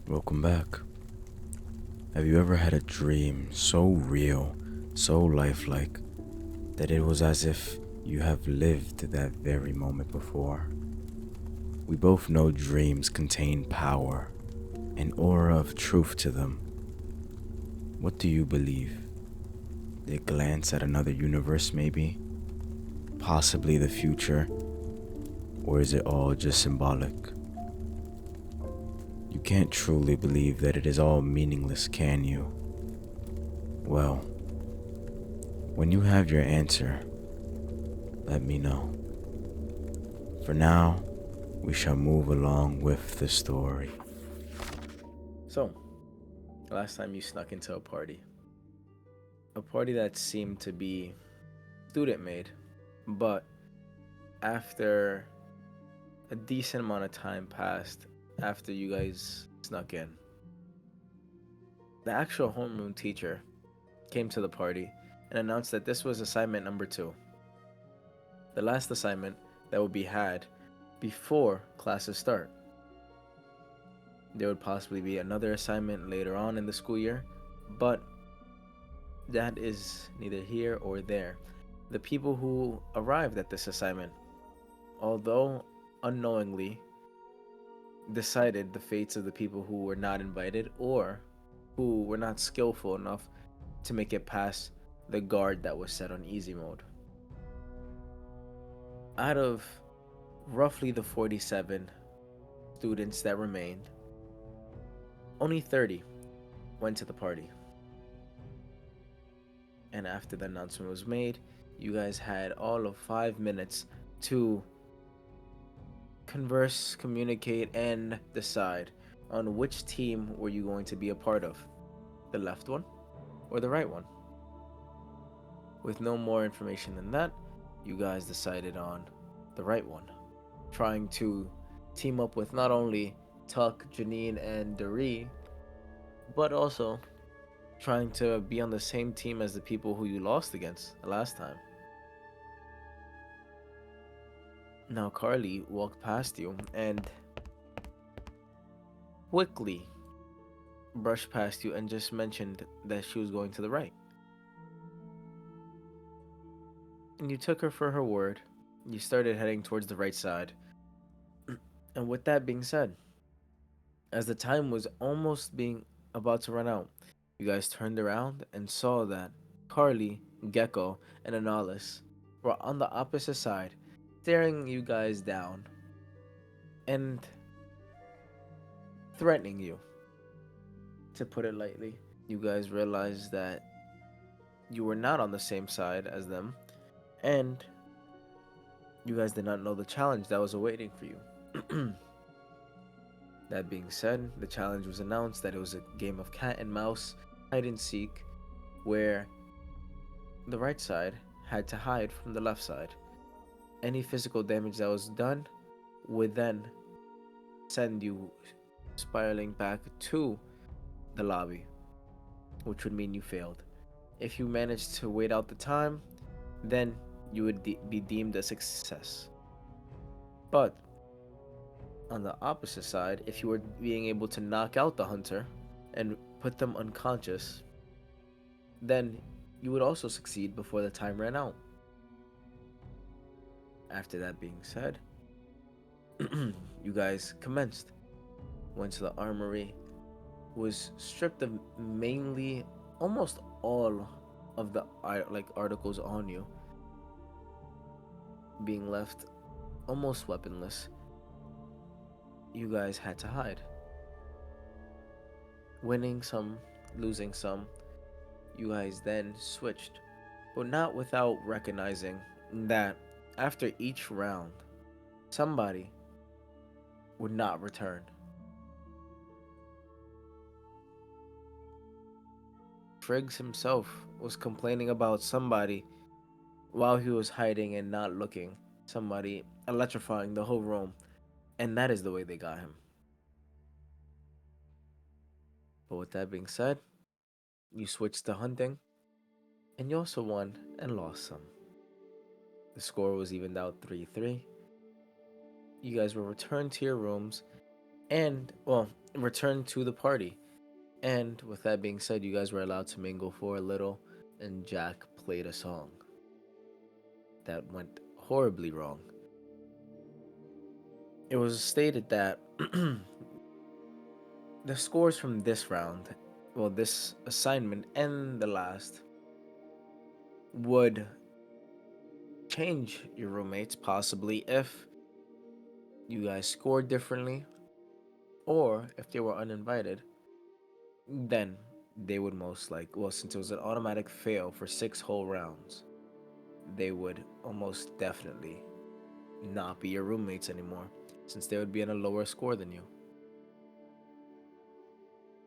Welcome back. Have you ever had a dream so real, so lifelike, that it was as if you have lived that very moment before? We both know dreams contain power, an aura of truth to them. What do you believe? They glance at another universe, maybe? Possibly the future? Or is it all just symbolic? You can't truly believe that it is all meaningless, can you? Well, when you have your answer, let me know. For now, we shall move along with the story. So, last time you snuck into a party that seemed to be student made, but after a decent amount of time passed after you guys snuck in, the actual homeroom teacher came to the party and announced that this was assignment number 2, the last assignment that would be had before classes start. There would possibly be another assignment later on in the school year, but that is neither here or there. The people who arrived at this assignment, although unknowingly, decided the fates of the people who were not invited or who were not skillful enough to make it past the guard that was set on easy mode. Out of roughly the 47 students that remained, only 30 went to the party. And after the announcement was made, you guys had all of 5 minutes to converse, communicate, and decide on which team were you going to be a part of, the left one or the right one. With no more information than that, you guys decided on the right one, trying to team up with not only Tuck, Janine, and Doree, but also trying to be on the same team as the people who you lost against the last time. Now Carly walked past you and quickly brushed past you and just mentioned that she was going to the right. And you took her for her word. You started heading towards the right side. And with that being said, as the time was almost being about to run out, you guys turned around and saw that Carly, Gecko, and Analis were on the opposite side, staring you guys down and threatening you. To put it lightly, you guys realized that you were not on the same side as them, and you guys did not know the challenge that was awaiting for you. That being said, the challenge was announced that it was a game of cat and mouse, hide and seek, where the right side had to hide from the left side. Any physical damage that was done would then send you spiraling back to the lobby, which would mean you failed. If you managed to wait out the time, then you would be deemed a success. But on the opposite side, if you were being able to knock out the hunter and put them unconscious, then you would also succeed before the time ran out. After that being said, you guys commenced, went to the armory, was stripped of mainly almost all of the articles on you, being left almost weaponless. You guys had to hide, winning some, losing some. You guys then switched, but not without recognizing that after each round, somebody would not return. Triggs himself was complaining about somebody while he was hiding and not looking, somebody electrifying the whole room, and that is the way they got him. But with that being said, you switched to hunting, and you also won and lost some. The score was evened out 3-3. You guys were returned to your rooms, and, well, returned to the party. And with that being said, you guys were allowed to mingle for a little, and Jack played a song that went horribly wrong. It was stated that the scores from this round, well, this assignment and the last, would change your roommates possibly if you guys scored differently or if they were uninvited. Then they would most like, well, since it was an automatic fail for 6 whole rounds, they would almost definitely not be your roommates anymore, since they would be in a lower score than you.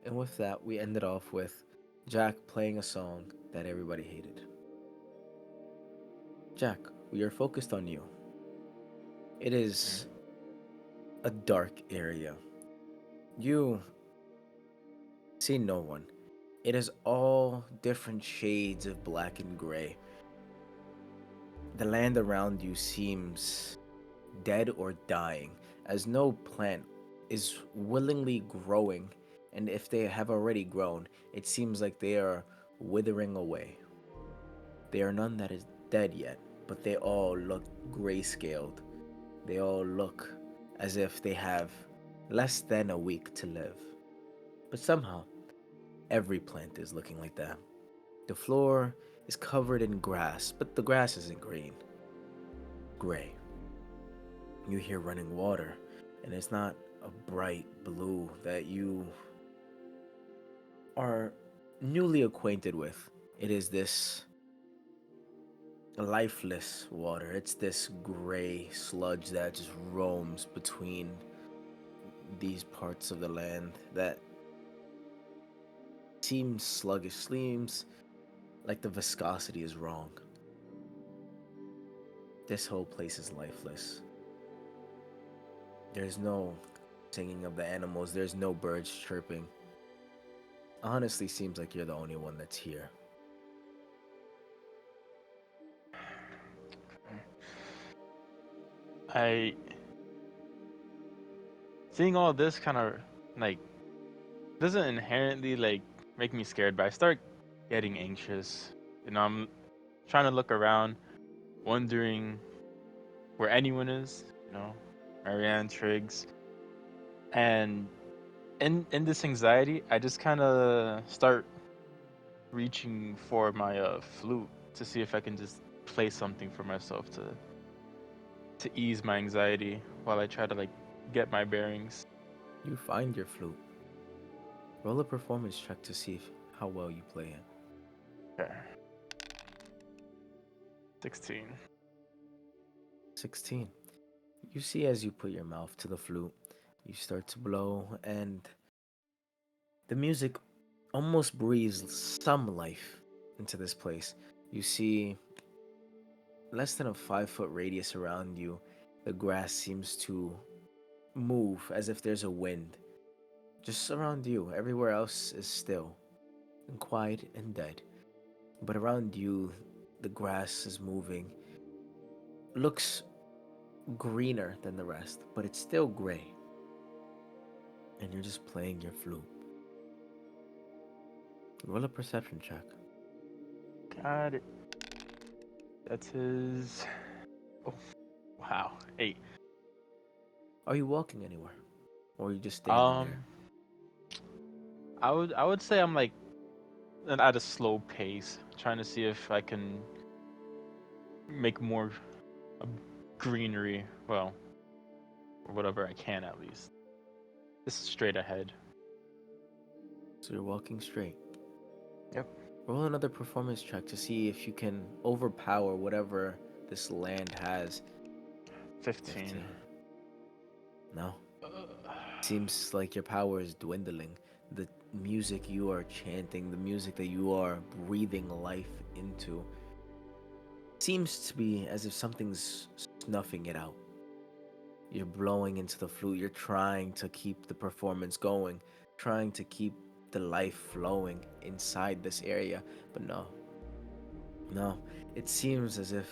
And with that, we ended off with Jack playing a song that everybody hated. Jack, we are focused on you. It is a dark area. You see no one. It is all different shades of black and gray. The land around you seems dead or dying, as no plant is willingly growing, and if they have already grown, it seems like they are withering away. There are none that is dead yet, but they all look gray-scaled. They all look as if they have less than a week to live. But somehow, every plant is looking like that. The floor is covered in grass, but the grass isn't green, gray. You hear running water, and it's not a bright blue that you are newly acquainted with. It is this lifeless water. It's this gray sludge that just roams between these parts of the land that seems sluggish, seems like the viscosity is wrong. This whole place is lifeless. There's no singing of the animals, there's no birds chirping. Honestly, seems like you're the only one that's here. I seeing all this kind of like doesn't inherently like make me scared, but I start getting anxious. I'm trying to look around, wondering where anyone is. Maryanne, Triggs, and in this anxiety, I just kind of start reaching for my flute to see if I can just play something for myself to ease my anxiety while I try to like get my bearings. You find your flute. Roll a performance check to see how well you play it. Okay. 16. 16. You see as you put your mouth to the flute, you start to blow, and the music almost breathes some life into this place. You see less than a 5 foot radius around you, the grass seems to move as if there's a wind. Just around you, everywhere else is still and quiet and dead. But around you, the grass is moving. Looks greener than the rest, but it's still gray. And you're just playing your flute. Roll a perception check. Got it. That's his. Oh, wow. 8. Are you walking anywhere? Or are you just standing there? Um, I would say I'm like at a slow pace, trying to see if I can make more uh, greenery. Well, or whatever I can at least. Just straight ahead. So you're walking straight. Yep. Roll another performance check to see if you can overpower whatever this land has. 15. 15. No. Uh, Seems like your power is dwindling. The music you are chanting, the music that you are breathing life into, seems to be as if something's snuffing it out. You're blowing into the flute, you're trying to keep the performance going, trying to keep the life flowing inside this area, but no. It seems as if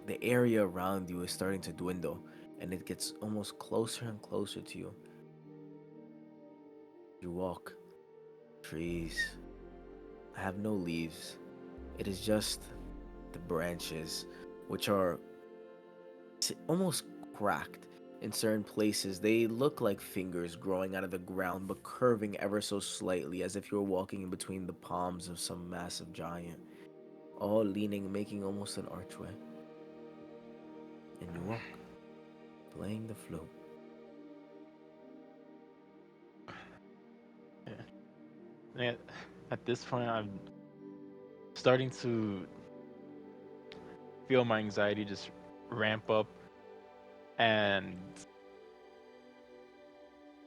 the area around you is starting to dwindle and it gets almost closer and closer to you. You walk. Trees have no leaves. It is just the branches, which are almost cracked in certain places. They look like fingers growing out of the ground, but curving ever so slightly, as if you were walking in between the palms of some massive giant, all leaning, making almost an archway. And you walk, playing the flute. Yeah. And at this point, I'm starting to feel my anxiety just ramp up, and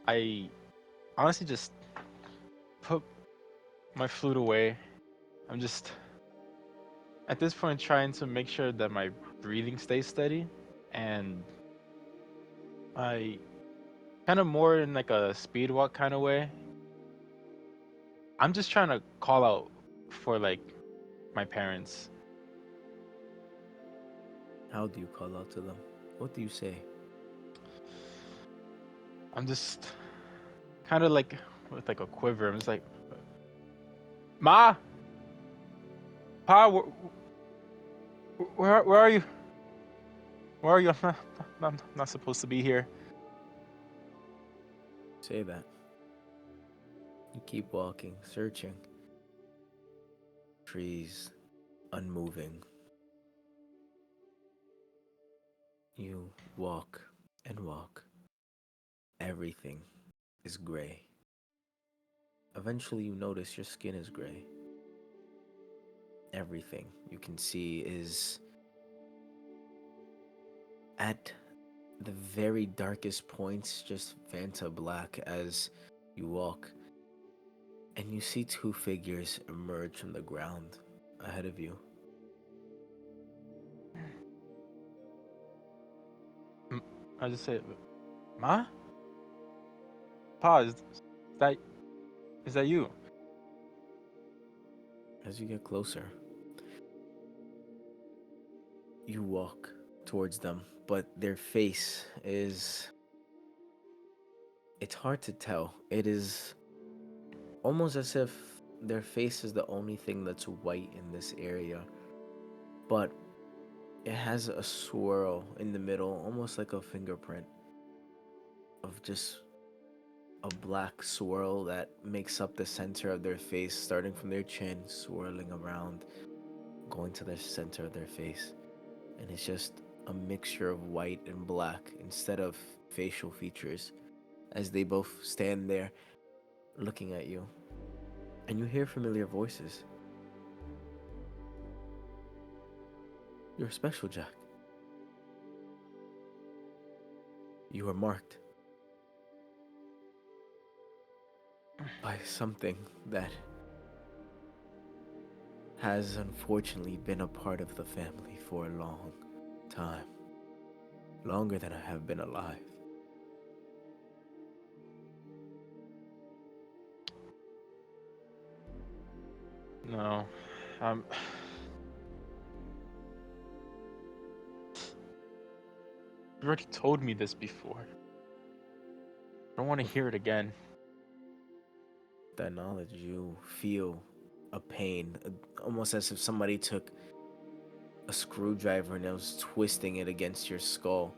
I honestly just put my flute away. I'm just at this point trying to make sure that my breathing stays steady, and I kind of more in like a speed walk kind of way. I'm just trying to call out for like my parents. How do you call out to them? What do you say? I'm just kind of like with like a quiver. I'm just like, Ma, Pa, where are you? Where are you? I'm not supposed to be here. Say that. You keep walking, searching. Trees, unmoving. You walk and walk. Everything is gray. Eventually, you notice your skin is gray. Everything you can see is at the very darkest points, just Vanta black as you walk. And you see two figures emerge from the ground ahead of you. I just say, Ma, Pa, that is that you? As you get closer, you walk towards them, but their face is. It's hard to tell. It is almost as if their face is the only thing that's white in this area, but it has a swirl in the middle, almost like a fingerprint of just a black swirl that makes up the center of their face, starting from their chin, swirling around, going to the center of their face. And it's just a mixture of white and black instead of facial features as they both stand there looking at you. And you hear familiar voices. You're special, Jack. You are marked by something that has unfortunately been a part of the family for a long time. Longer than I have been alive. No, um, you already told me this before. I don't want to hear it again. That knowledge, you feel a pain, almost as if somebody took a screwdriver and was twisting it against your skull,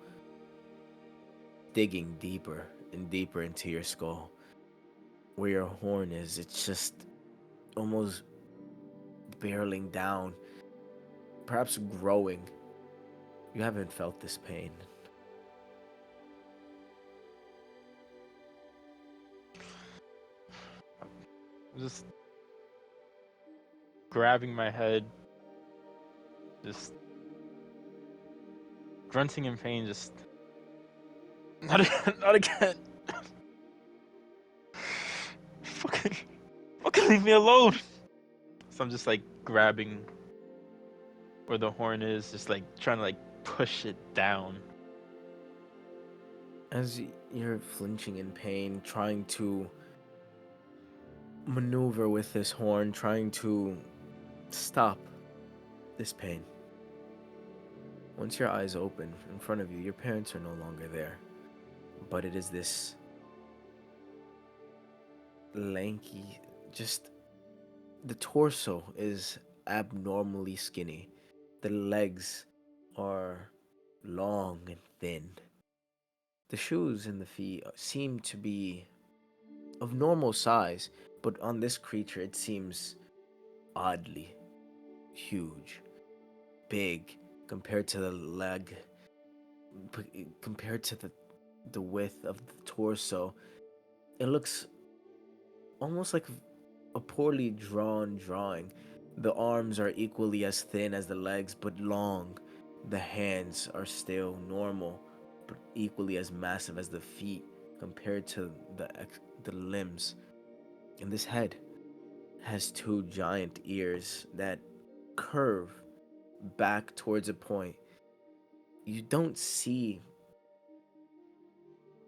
digging deeper and deeper into your skull. Where your horn is, it's just almost barreling down, perhaps growing. You haven't felt this pain. I'm just grabbing my head, just grunting in pain, just not again, not again. fucking, fucking leave me alone. So I'm just like grabbing where the horn is, just like trying to like push it down. As you're flinching in pain, trying to maneuver with this horn, trying to stop this pain. Once your eyes open in front of you, your parents are no longer there. But it is this lanky. Just the torso is abnormally skinny. The legs are long and thin. The shoes and the feet seem to be of normal size, but on this creature it seems oddly huge, big compared to the leg, compared to the width of the torso. It looks almost like a poorly drawn drawing. The arms are equally as thin as the legs, but long. The hands are still normal, but equally as massive as the feet compared to the limbs. And this head has two giant ears that curve back towards a point. You don't see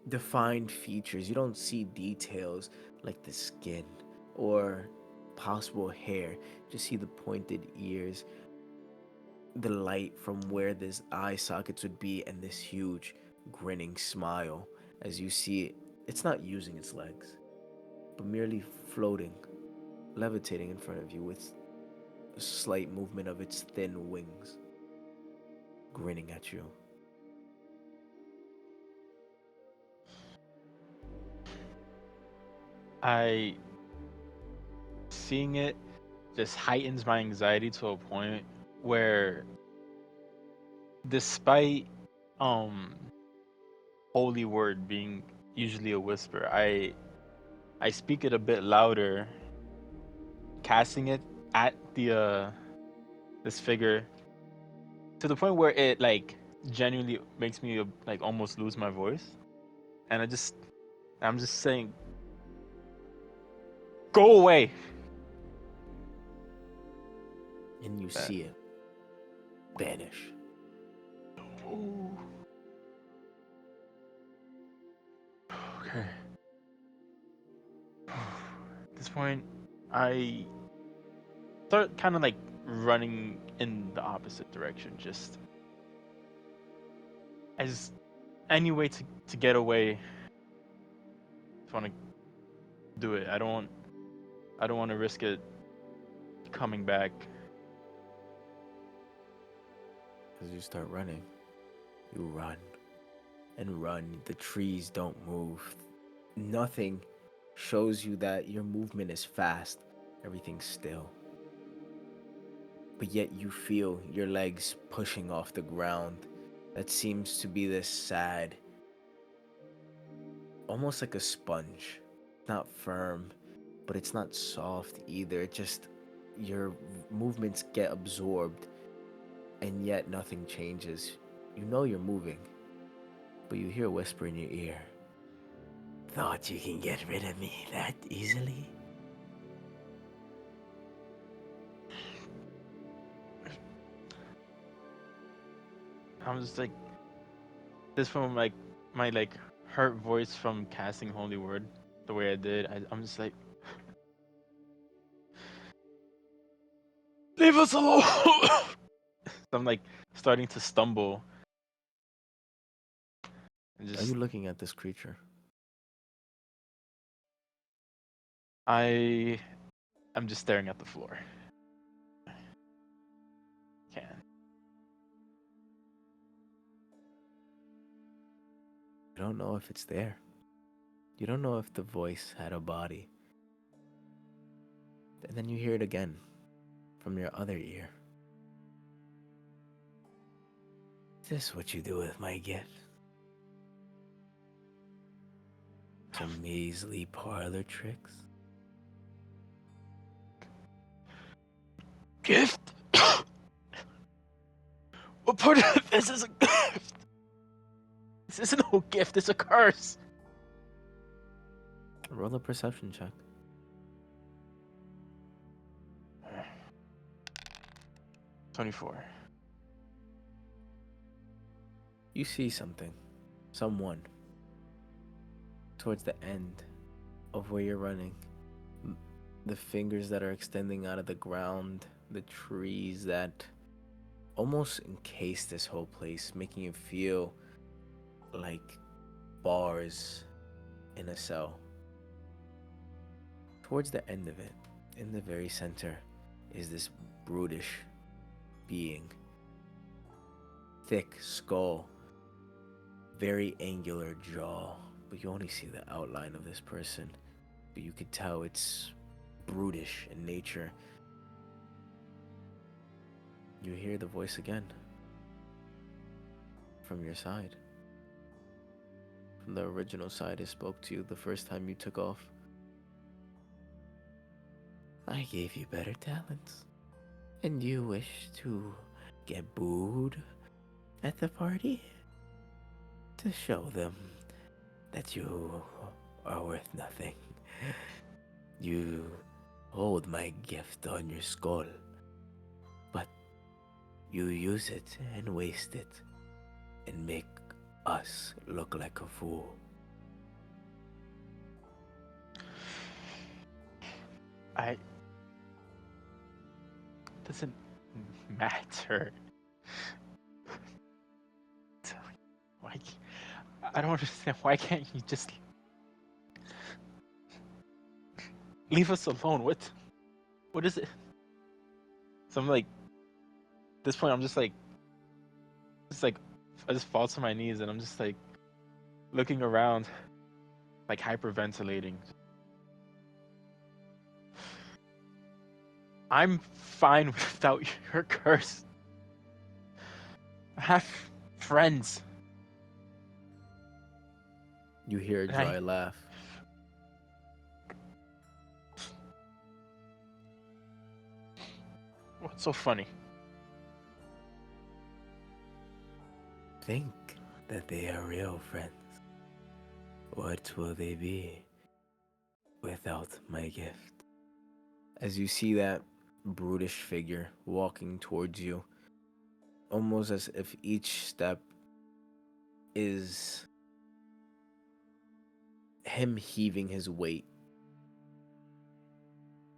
defined features, you don't see details like the skin or possible hair. You just see the pointed ears, the light from where this eye sockets would be, and this huge grinning smile as you see it. It's not using its legs, but merely floating, levitating in front of you with a slight movement of its thin wings, grinning at you. I seeing it just heightens my anxiety to a point where, despite um holy word being usually a whisper, I speak it a bit louder, casting it at the this figure to the point where it like genuinely makes me like almost lose my voice, and I'm just saying, go away. And you That. see it vanish. Ooh. Okay. At this point, I start kind of like running in the opposite direction, just as any way to get away. Just want to do it. I don't want to risk it coming back. As you start running, you run and run. The trees don't move. Nothing shows you that your movement is fast. Everything's still. But yet you feel your legs pushing off the ground. That seems to be this sad, almost like a sponge. Not firm, but it's not soft either. It just, your movements get absorbed, and yet nothing changes. You know you're moving, but you hear a whisper in your ear. Thought you can get rid of me that easily? I'm just like this from like my like hurt voice from casting holy word the way I did. I'm just like, leave us alone. I'm like starting to stumble and Are you just looking at this creature? I I'm just staring at the floor. Can. You don't know if it's there. You don't know if the voice had a body. And then you hear it again from your other ear. Is this what you do with my gift? Some measly parlor tricks? Gift? What part of this is a gift? This isn't no gift, it's a curse. Roll a perception check. 24. You see something. Someone. Towards the end of where you're running. The fingers that are extending out of the ground. The trees that almost encase this whole place, making you feel like bars in a cell. Towards the end of it, in the very center, is this brutish being. Thick skull, very angular jaw, but you only see the outline of this person. But you could tell it's brutish in nature. You hear the voice again from your side. From the original side it spoke to you the first time you took off. I gave you better talents, and you wish to get booed at the party? To show them that you are worth nothing. You hold my gift on your skull, but you use it and waste it and make us look like a fool. Doesn't matter. Why? I don't understand. Why can't you just leave us alone? What is it? So I'm like, at this point, I'm just like, I just fall to my knees and I'm just like looking around, like hyperventilating. I'm fine without your curse. I have friends. You hear a dry laugh. What's so funny? Think that they are real friends. What will they be without my gift? As you see that brutish figure walking towards you, almost as if each step is him heaving his weight,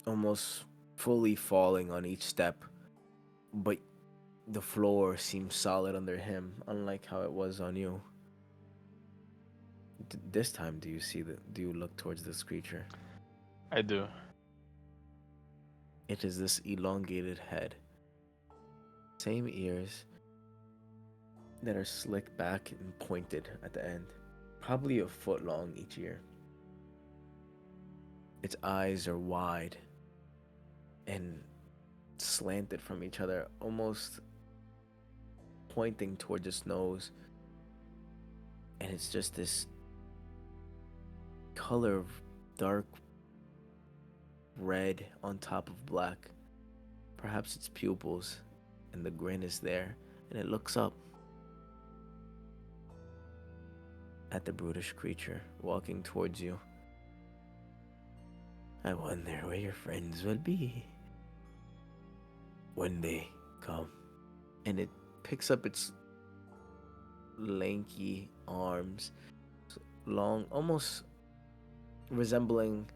almost fully falling on each step, but the floor seems solid under him, unlike how it was on you. This time, do you look towards this creature? I do. It is this elongated head, same ears that are slicked back and pointed at the end, probably a foot long each ear. Its eyes are wide and slanted from each other, almost pointing towards its nose. And it's just this color of dark red on top of black. Perhaps its pupils, and the grin is there, and it looks up at the brutish creature walking towards you. I wonder where your friends will be when they come. And it picks up its lanky arms, long, almost resembling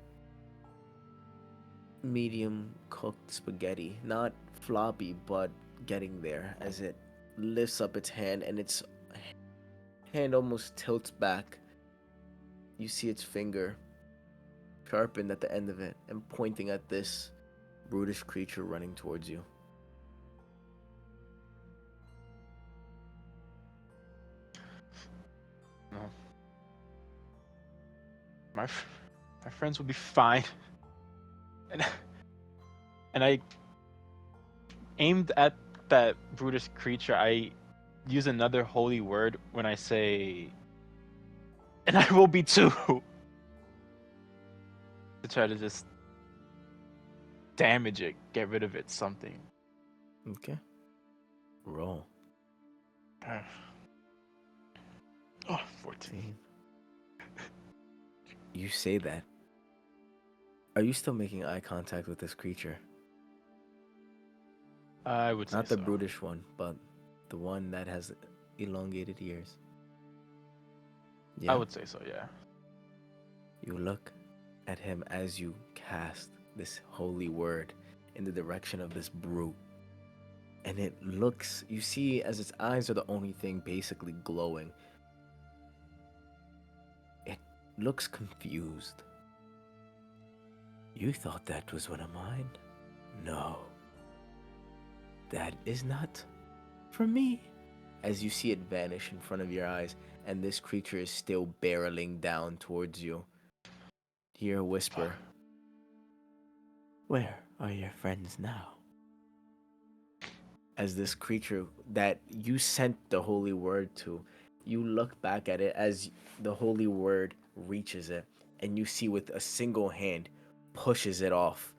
medium cooked spaghetti. Not floppy, but getting there, as it lifts up its hand and its hand almost tilts back. You see its finger sharpened at the end of it and pointing at this brutish creature running towards you. No. My friends will be fine. And I aimed at that brutish creature. I use another holy word when I say, and I will be too. To try to just damage it, get rid of it, something. Okay. Roll. Oh, 14. You say that. Are you still making eye contact with this creature? I would say Not the so. brutish one, but the one that has elongated ears. Yeah. I would say so, yeah. You look at him as you cast this holy word in the direction of this brute. And it looks, you see, as its eyes are the only thing basically glowing, it looks confused. You thought that was one of mine? No. That is not for me. As you see it vanish in front of your eyes, and this creature is still barreling down towards you. Hear a whisper. Where are your friends now? As this creature that you sent the holy word to, you look back at it as the holy word reaches it, and you see with a single hand pushes it off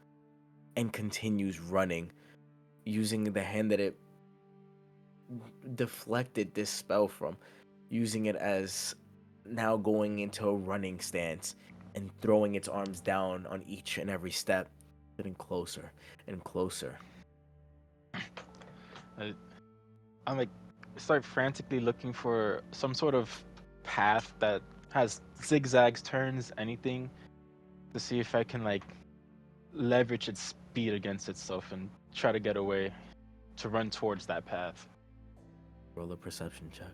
and continues running, using the hand that it deflected this spell from, using it as now going into a running stance and throwing its arms down on each and every step, getting closer and closer. I, I'm like, start frantically looking for some sort of path that has zigzags, turns, anything, to see if I can like leverage its speed against itself and try to get away, to run towards that path. Roll a perception check.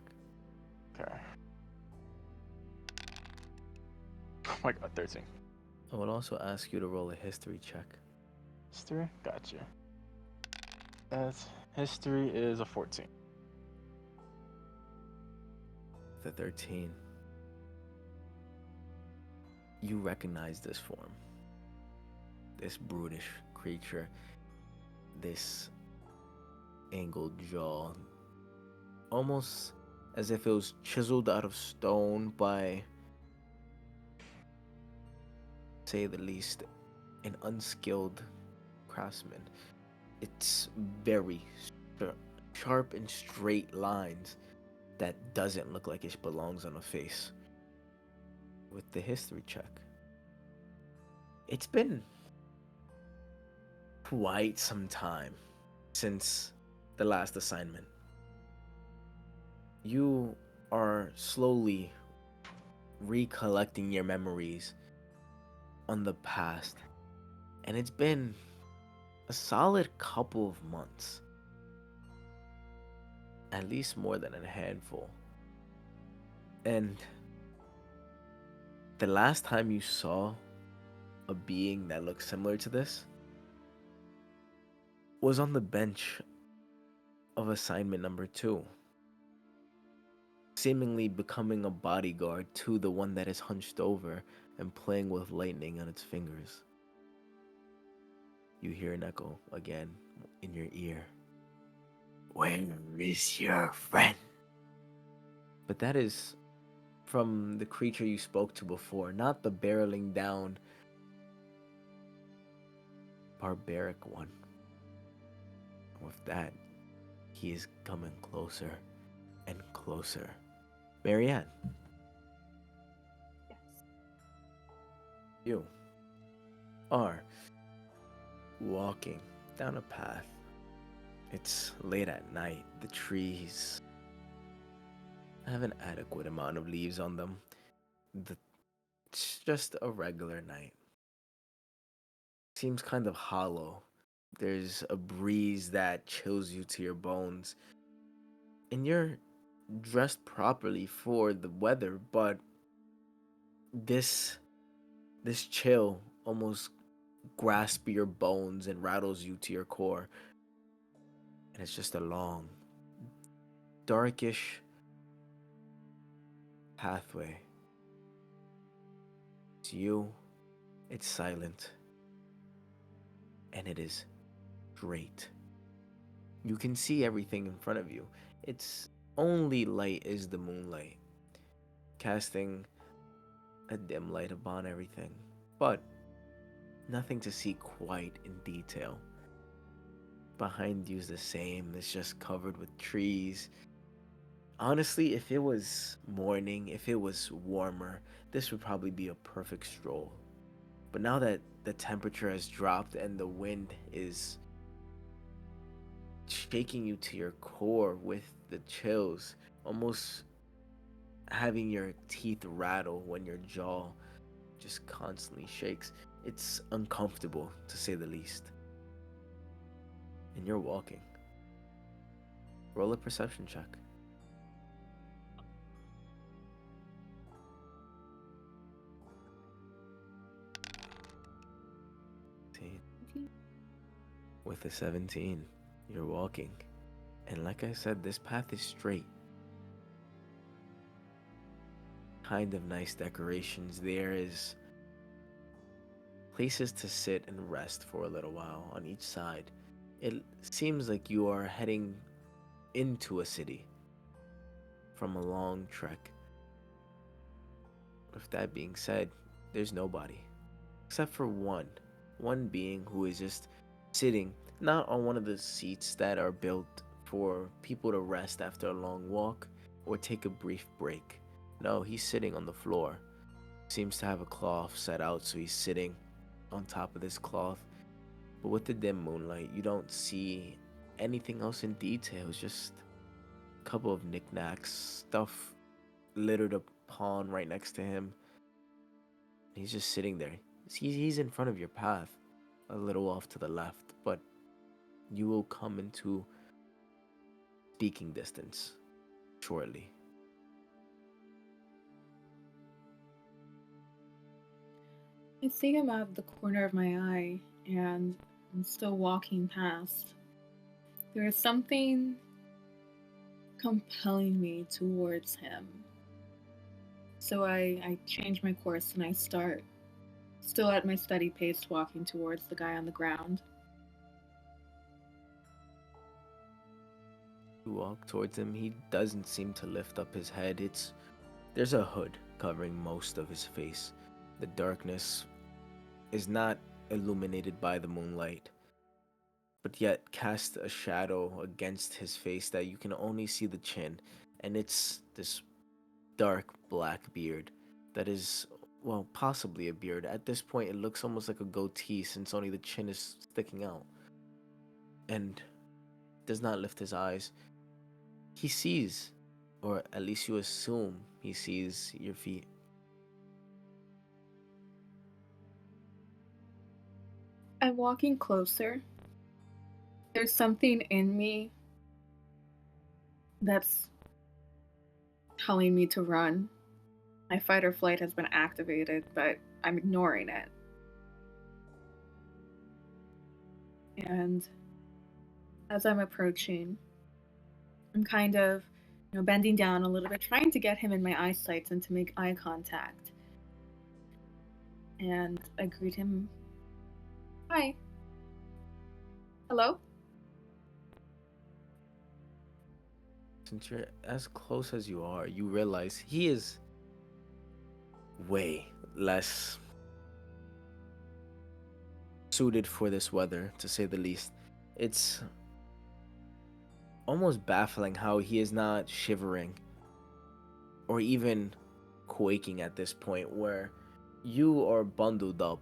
Okay. Oh my god, 13. I would also ask you to roll a history check. History? Gotcha. That history is a 14. The 13. You recognize this form. This brutish creature. This angled jaw. Almost as if it was chiseled out of stone by, say the least, an unskilled craftsman. It's very sharp and straight lines that doesn't look like it belongs on a face. With the history check, it's been quite some time since the last assignment. You are slowly recollecting your memories on the past, and it's been a solid couple of months, at least more than a handful. And the last time you saw a being that looked similar to this was on the bench of assignment number 2, seemingly becoming a bodyguard to the one that is hunched over and playing with lightning on its fingers. You hear an echo again in your ear. Where is your friend? But that is from the creature you spoke to before, not the barreling down barbaric one. With that, he is coming closer and closer. Maryanne. Yes. You are walking down a path. It's late at night. The trees have an adequate amount of leaves on them. It's just a regular night. Seems kind of hollow. There's a breeze that chills you to your bones. And you're dressed properly for the weather, but this chill almost grasps your bones and rattles you to your core. And it's just a long, darkish pathway. It's you, it's silent, and it is straight. You can see everything in front of you. Its only light is the moonlight, casting a dim light upon everything, but nothing to see quite in detail. Behind you is the same, it's just covered with trees. Honestly, if it was morning, if it was warmer, this would probably be a perfect stroll. But now that the temperature has dropped and the wind is shaking you to your core with the chills, almost having your teeth rattle when your jaw just constantly shakes, it's uncomfortable to say the least. And you're walking. Roll a perception check. With a 17, you're walking. And like I said, this path is straight. Kind of nice decorations. There is places to sit and rest for a little while on each side. It seems like you are heading into a city from a long trek. With that being said, there's nobody except for one being who is just sitting not on one of the seats that are built for people to rest after a long walk or take a brief break. No, he's sitting on the floor. Seems to have a cloth set out, so he's sitting on top of this cloth. But with the dim moonlight, you don't see anything else in detail. It's just a couple of knickknacks, stuff littered upon right next to him. He's just sitting there. He's in front of your path, a little off to the left, but you will come into speaking distance shortly. I see him out of the corner of my eye, and I'm still walking past. There is something compelling me towards him. So I change my course and I start, still at my steady pace, walking towards the guy on the ground. You walk towards him. He doesn't seem to lift up his head. There's a hood covering most of his face. The darkness is not illuminated by the moonlight, but yet casts a shadow against his face that you can only see the chin, and it's this dark black beard that is, well, possibly a beard. At this point, it looks almost like a goatee since only the chin is sticking out, and does not lift his eyes. He sees, or at least you assume he sees, your feet. I'm walking closer. There's something in me that's telling me to run. My fight or flight has been activated, but I'm ignoring it. And as I'm approaching, I'm kind of, bending down a little bit, trying to get him in my eyesight and to make eye contact. And I greet him. Hi. Hello? Since you're as close as you are, you realize he is way less suited for this weather, to say the least. It's almost baffling how he is not shivering or even quaking at this point, where you are bundled up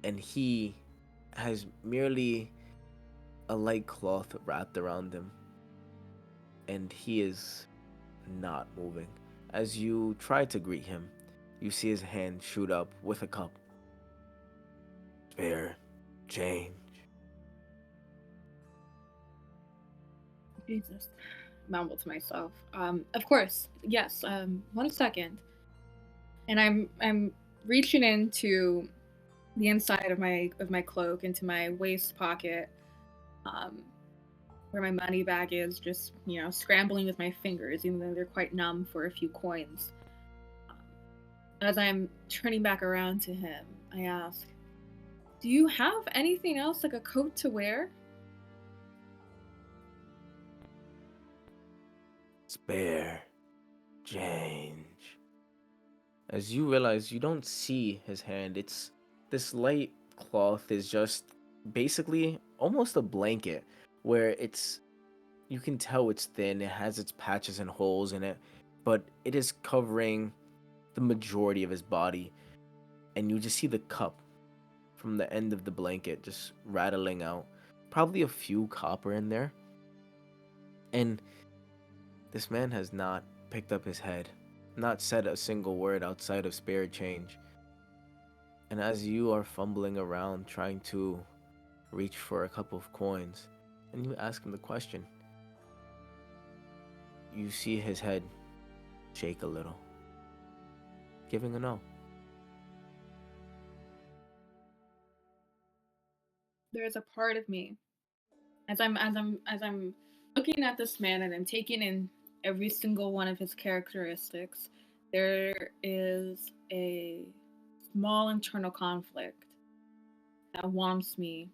and he has merely a light cloth wrapped around him, and he is not moving. As you try to greet him, you see his hand shoot up with a cup. Spare change. Jesus. Mumble to myself. Of course. Yes. 1 second. And I'm reaching into the inside of my cloak, into my waist pocket, where my money bag is, just scrambling with my fingers, even though they're quite numb, for a few coins. As I'm turning back around to him, I ask, "Do you have anything else, like a coat to wear?" Spare change. As you realize, you don't see his hand. It's this light cloth is just basically almost a blanket, where you can tell it's thin. It has its patches and holes in it, but it is covering the majority of his body, and you just see the cup from the end of the blanket just rattling out. Probably a few copper in there. And this man has not picked up his head, not said a single word outside of spare change. And as you are fumbling around trying to reach for a couple of coins, and you ask him the question, you see his head shake a little, giving a no. there is a part of me as I'm looking at this man and I'm taking in every single one of his characteristics. There is a small internal conflict that wants me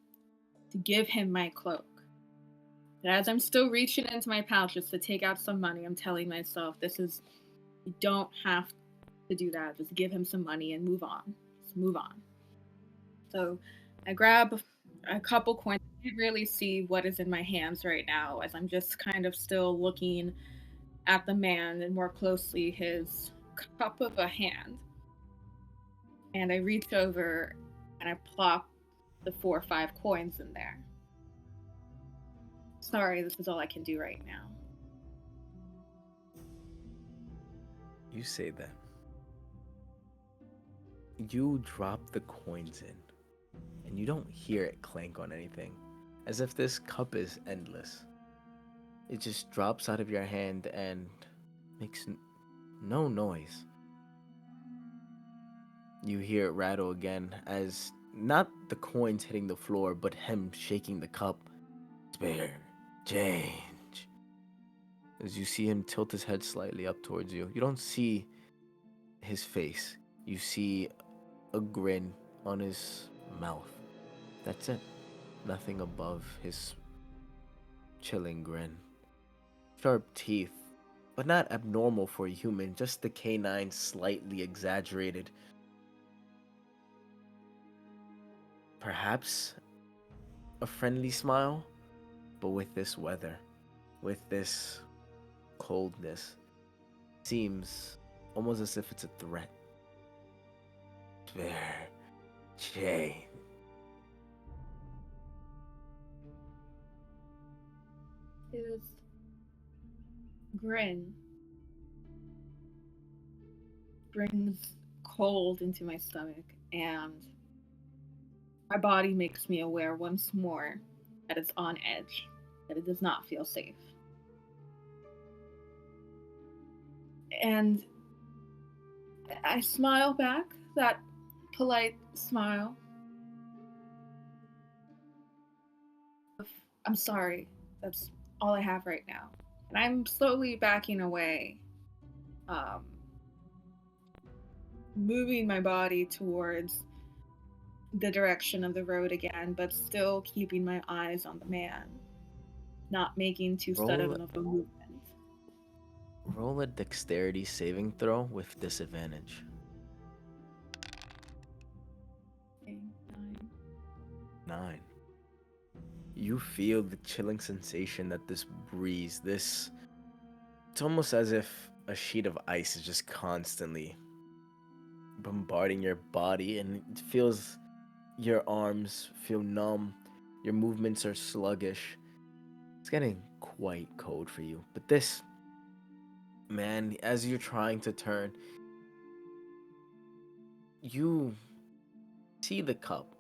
to give him my cloak. And as I'm still reaching into my pouches to take out some money, I'm telling myself, you don't have to do that. Just give him some money and move on. Just move on. So I grab a couple coins. I can't really see what is in my hands right now as I'm just kind of still looking at the man and more closely his cup of a hand. And I reach over and I plop the 4 or 5 coins in there. Sorry, this is all I can do right now. You say that. You drop the coins in, and you don't hear it clank on anything, as if this cup is endless. It just drops out of your hand and makes no noise. You hear it rattle again, as not the coins hitting the floor, but him shaking the cup. Spare change. As you see him tilt his head slightly up towards you. You don't see his face. You see a grin on his mouth. That's it. Nothing above his chilling grin. Sharp teeth, but not abnormal for a human, just the canine slightly exaggerated. Perhaps a friendly smile, but with this weather, with this coldness, seems almost as if it's a threat. Fair Jane. His grin brings cold into my stomach, and my body makes me aware once more that it's on edge, that it does not feel safe. And I smile back, that polite smile. I'm sorry, that's all I have right now. And I'm slowly backing away, moving my body towards the direction of the road again, but still keeping my eyes on the man, not making too sudden of a movement. Roll a dexterity saving throw with disadvantage. Okay, 9. You feel the chilling sensation that this breeze, it's almost as if a sheet of ice is just constantly bombarding your body, and it feels your arms feel numb, your movements are sluggish. It's getting quite cold for you. But this man, as you're trying to turn, you see the cup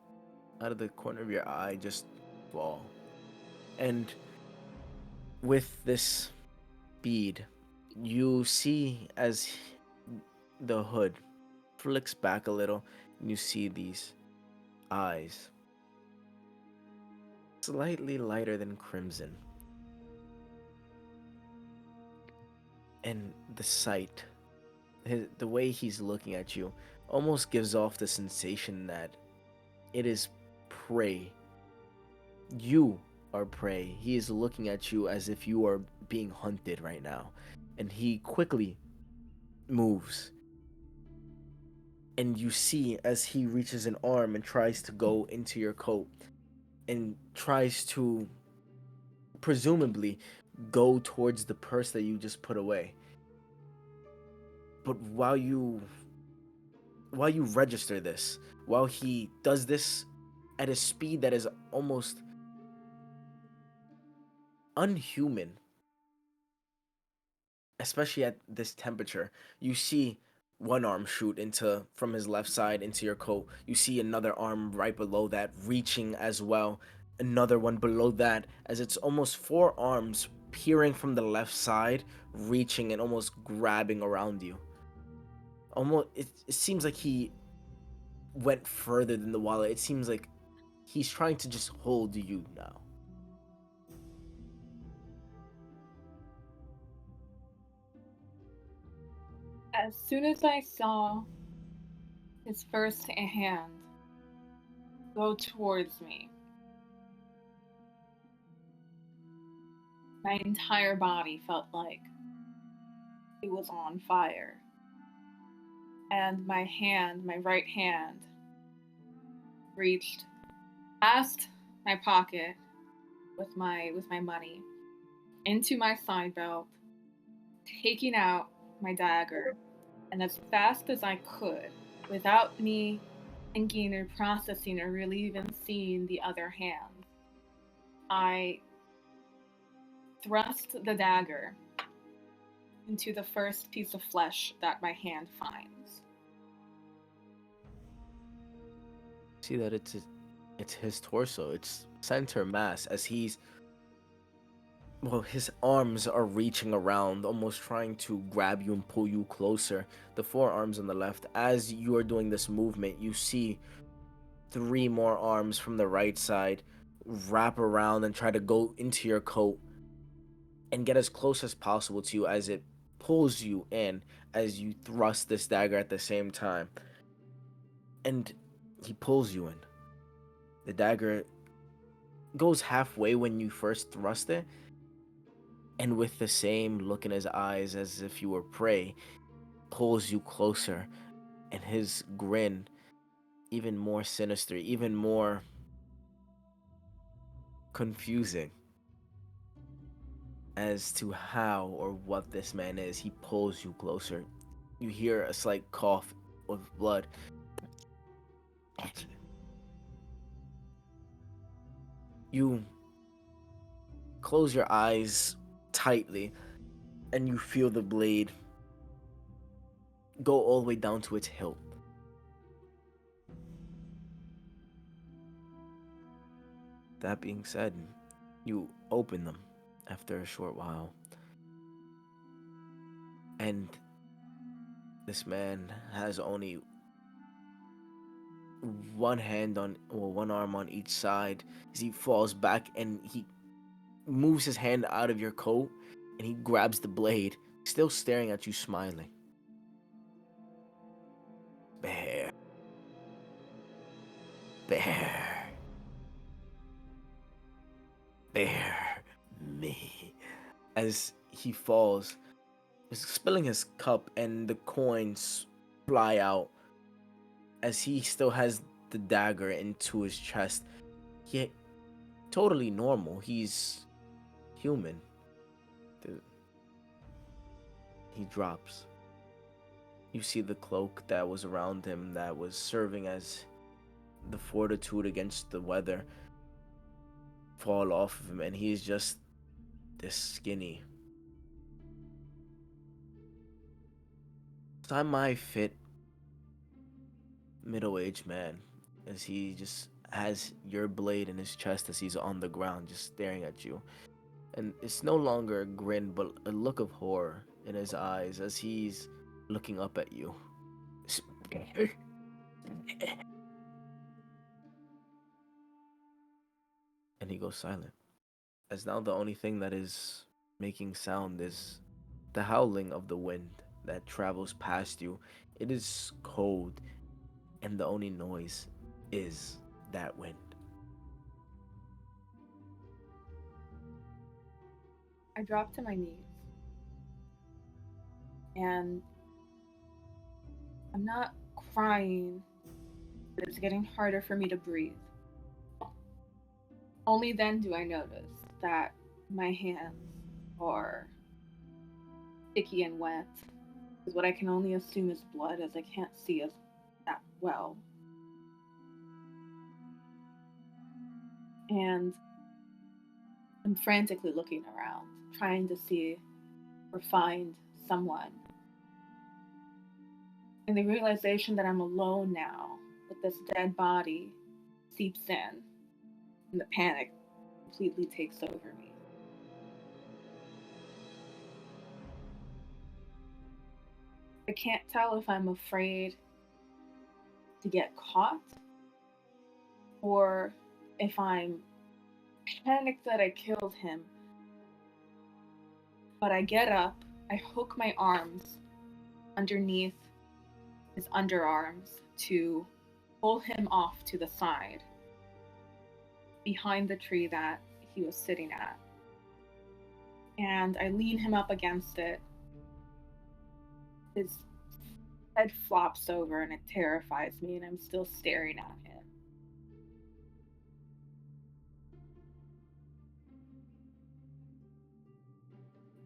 out of the corner of your eye just fall. And with this bead, you see as the hood flicks back a little, and you see these eyes, slightly lighter than crimson. And the sight, the way he's looking at you, almost gives off the sensation that it is prey. You are prey. He is looking at you as if you are being hunted right now. And he quickly moves. And you see as he reaches an arm and tries to go into your coat and tries to presumably go towards the purse that you just put away. But while you register this, while he does this at a speed that is almost unhuman, especially at this temperature, you see one arm shoot from his left side into your coat. You see another arm right below that reaching as well. Another one below that, as it's almost 4 arms peering from the left side, reaching and almost grabbing around you. Almost, it seems like he went further than the wallet. It seems like he's trying to just hold you now. As soon as I saw his first hand go towards me, my entire body felt like it was on fire. And my hand, my right hand, reached past my pocket with my money into my side belt, taking out my dagger, and as fast as I could, without me thinking or processing or really even seeing the other hand, I thrust the dagger into the first piece of flesh that my hand finds. See that it's his torso, it's center mass, as his arms are reaching around, almost trying to grab you and pull you closer. The forearms on the left. As you are doing this movement, you see 3 more arms from the right side wrap around and try to go into your coat and get as close as possible to you as it pulls you in as you thrust this dagger at the same time. And he pulls you in. The dagger goes halfway when you first thrust it, and with the same look in his eyes as if you were prey, pulls you closer, and his grin even more sinister, even more confusing as to how or what this man is. He pulls you closer. You hear a slight cough of blood. You close your eyes tightly, and you feel the blade go all the way down to its hilt. That being said, you open them after a short while, and this man has only one arm on each side as he falls back, and he moves his hand out of your coat and he grabs the blade, still staring at you, smiling. Bear. Me. As he falls, spilling his cup, and the coins fly out as he still has the dagger into his chest. Yet, totally normal. He's human. He drops. You see the cloak that was around him that was serving as the fortitude against the weather fall off of him, and he's just this skinny, semi-fit, middle-aged man, as he just has your blade in his chest as he's on the ground just staring at you. And it's no longer a grin, but a look of horror in his eyes as he's looking up at you. And he goes silent, as now the only thing that is making sound is the howling of the wind that travels past you. It is cold, and the only noise is that wind. I drop to my knees, and I'm not crying, but it's getting harder for me to breathe. Only then do I notice that my hands are sticky and wet, is what I can only assume is blood, as I can't see as that well. And I'm frantically looking around, trying to see or find someone. And the realization that I'm alone now with this dead body seeps in, and the panic completely takes over me. I can't tell if I'm afraid to get caught or if I'm panicked that I killed him. But I get up, I hook my arms underneath his underarms to pull him off to the side behind the tree that he was sitting at. And I lean him up against it. His head flops over and it terrifies me, and I'm still staring at him.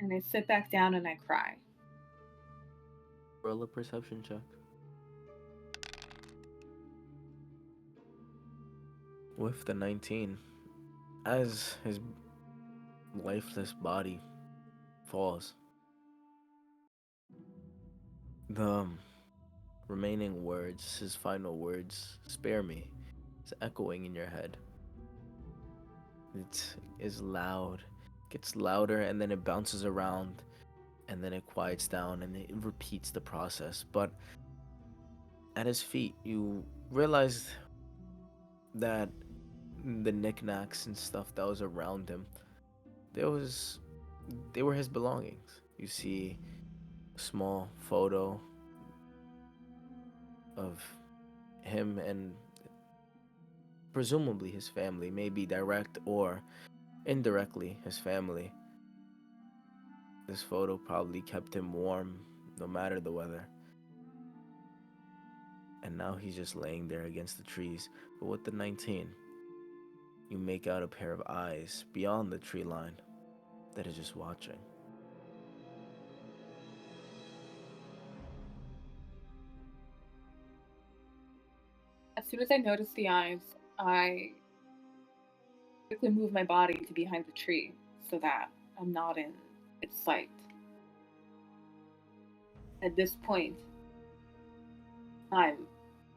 And I sit back down and I cry. Roll a perception check. With the 19, as his lifeless body falls, the remaining words, his final words, "Spare me," is echoing in your head. It is loud, gets louder, and then it bounces around, and then it quiets down, and it repeats the process. But at his feet, you realize that the knickknacks and stuff that was around him, they were his belongings. You see a small photo of him and presumably his family, maybe direct or indirectly his family. This photo probably kept him warm no matter the weather. And now he's just laying there against the trees. But with the 19, you make out a pair of eyes beyond the tree line that is just watching. As soon as I notice the eyes, I quickly move my body to behind the tree so that I'm not in its sight. At this point, I'm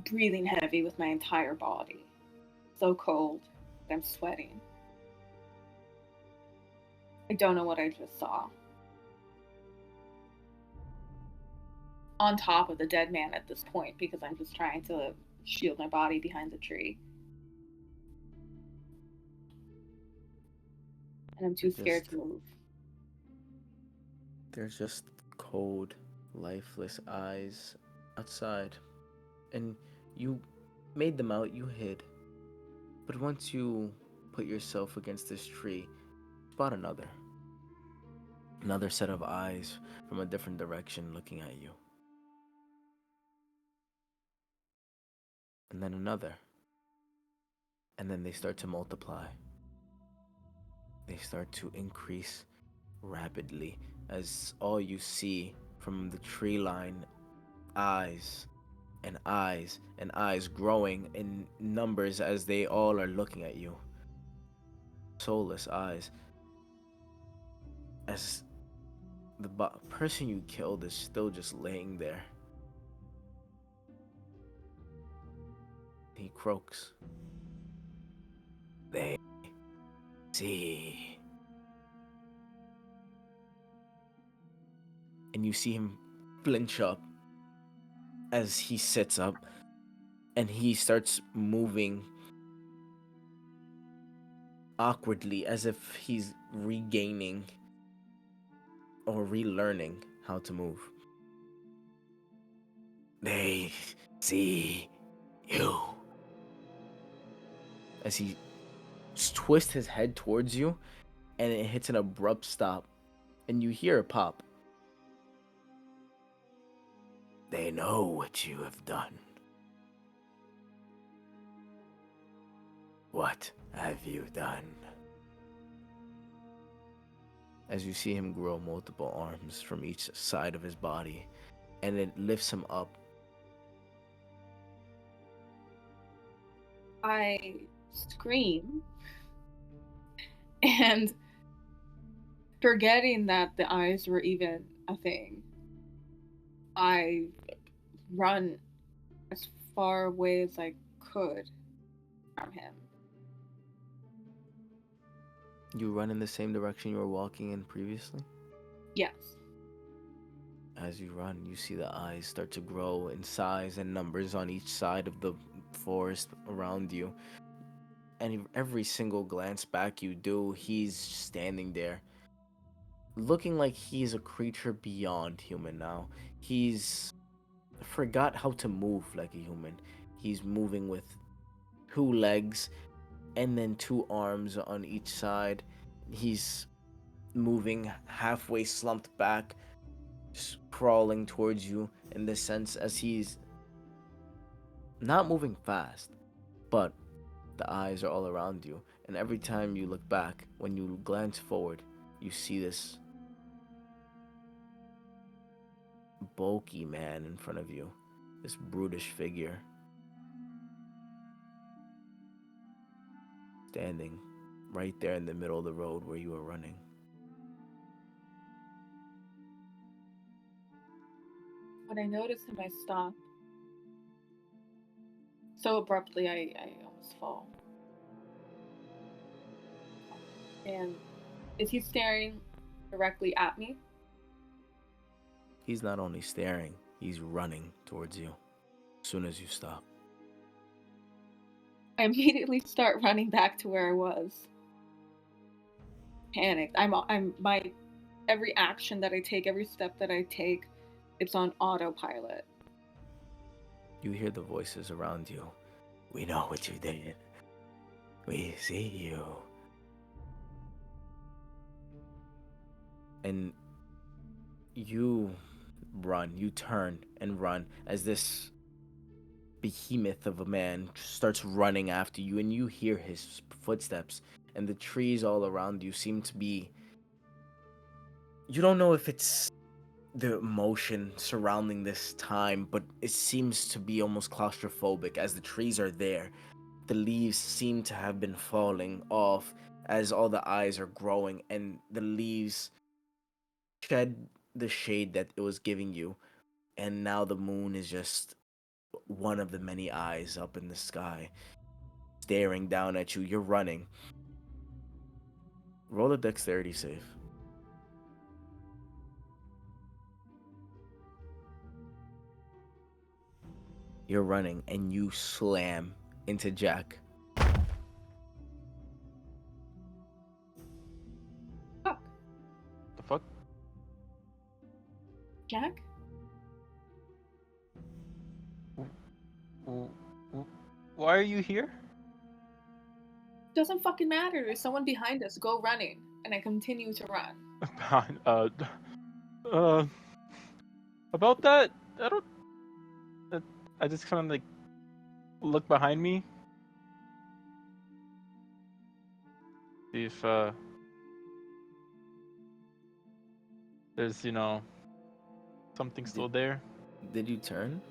breathing heavy with my entire body. So cold that I'm sweating. I don't know what I just saw. On top of the dead man at this point, because I'm just trying to shield my body behind the tree. And I'm too scared to move. There's just cold, lifeless eyes outside. And you made them out, you hid. But once you put yourself against this tree, spot another. Another set of eyes from a different direction looking at you. And then another. And then they start to multiply. They start to increase rapidly as all you see from the tree line, eyes and eyes and eyes growing in numbers as they all are looking at you. Soulless eyes. As the person you killed is still just laying there. He croaks. They see. And you see him flinch up as he sits up and he starts moving awkwardly as if he's regaining or relearning how to move. They see you. As he twists his head towards you and it hits an abrupt stop and you hear a pop. They know what you have done. What have you done? As you see him grow multiple arms from each side of his body, and it lifts him up. I scream, and forgetting that the eyes were even a thing, I run as far away as I could from him. You run in the same direction you were walking in previously? Yes. As you run, you see the eyes start to grow in size and numbers on each side of the forest around you. and every single glance back you do, he's standing there, looking like he's a creature beyond human now. He's forgot how to move like a human. He's moving with two legs and then two arms on each side. He's moving halfway slumped back, just crawling towards you in this sense, as he's not moving fast, but the eyes are all around you. And every time you look back, when you glance forward, you see this bulky man in front of you, this brutish figure, standing right there in the middle of the road where you were running. When I noticed him, I stopped. So abruptly, I almost fall. And is he staring directly at me? He's not only staring, he's running towards you as soon as you stop. I immediately start running back to where I was. Panicked. My every action that I take, every step that I take, it's on autopilot. You hear the voices around you. We know what you did. We see you. And you run, you turn and run as this behemoth of a man starts running after you, and you hear his footsteps, and the trees all around you seem to be, you don't know if it's the emotion surrounding this time, but it seems to be almost claustrophobic as the trees are there. The leaves seem to have been falling off as all the eyes are growing, and the leaves shed the shade that it was giving you, and now the moon is just one of the many eyes up in the sky staring down at you. You're running. Roll a dexterity save. You're running and you slam into Jack. Fuck. The fuck? Jack? W- w- Why are you here? Doesn't fucking matter. There's someone behind us. Go running. And I continue to run. uh, about that, I don't. I just kind of like look behind me, see if there's something still there. Did you turn?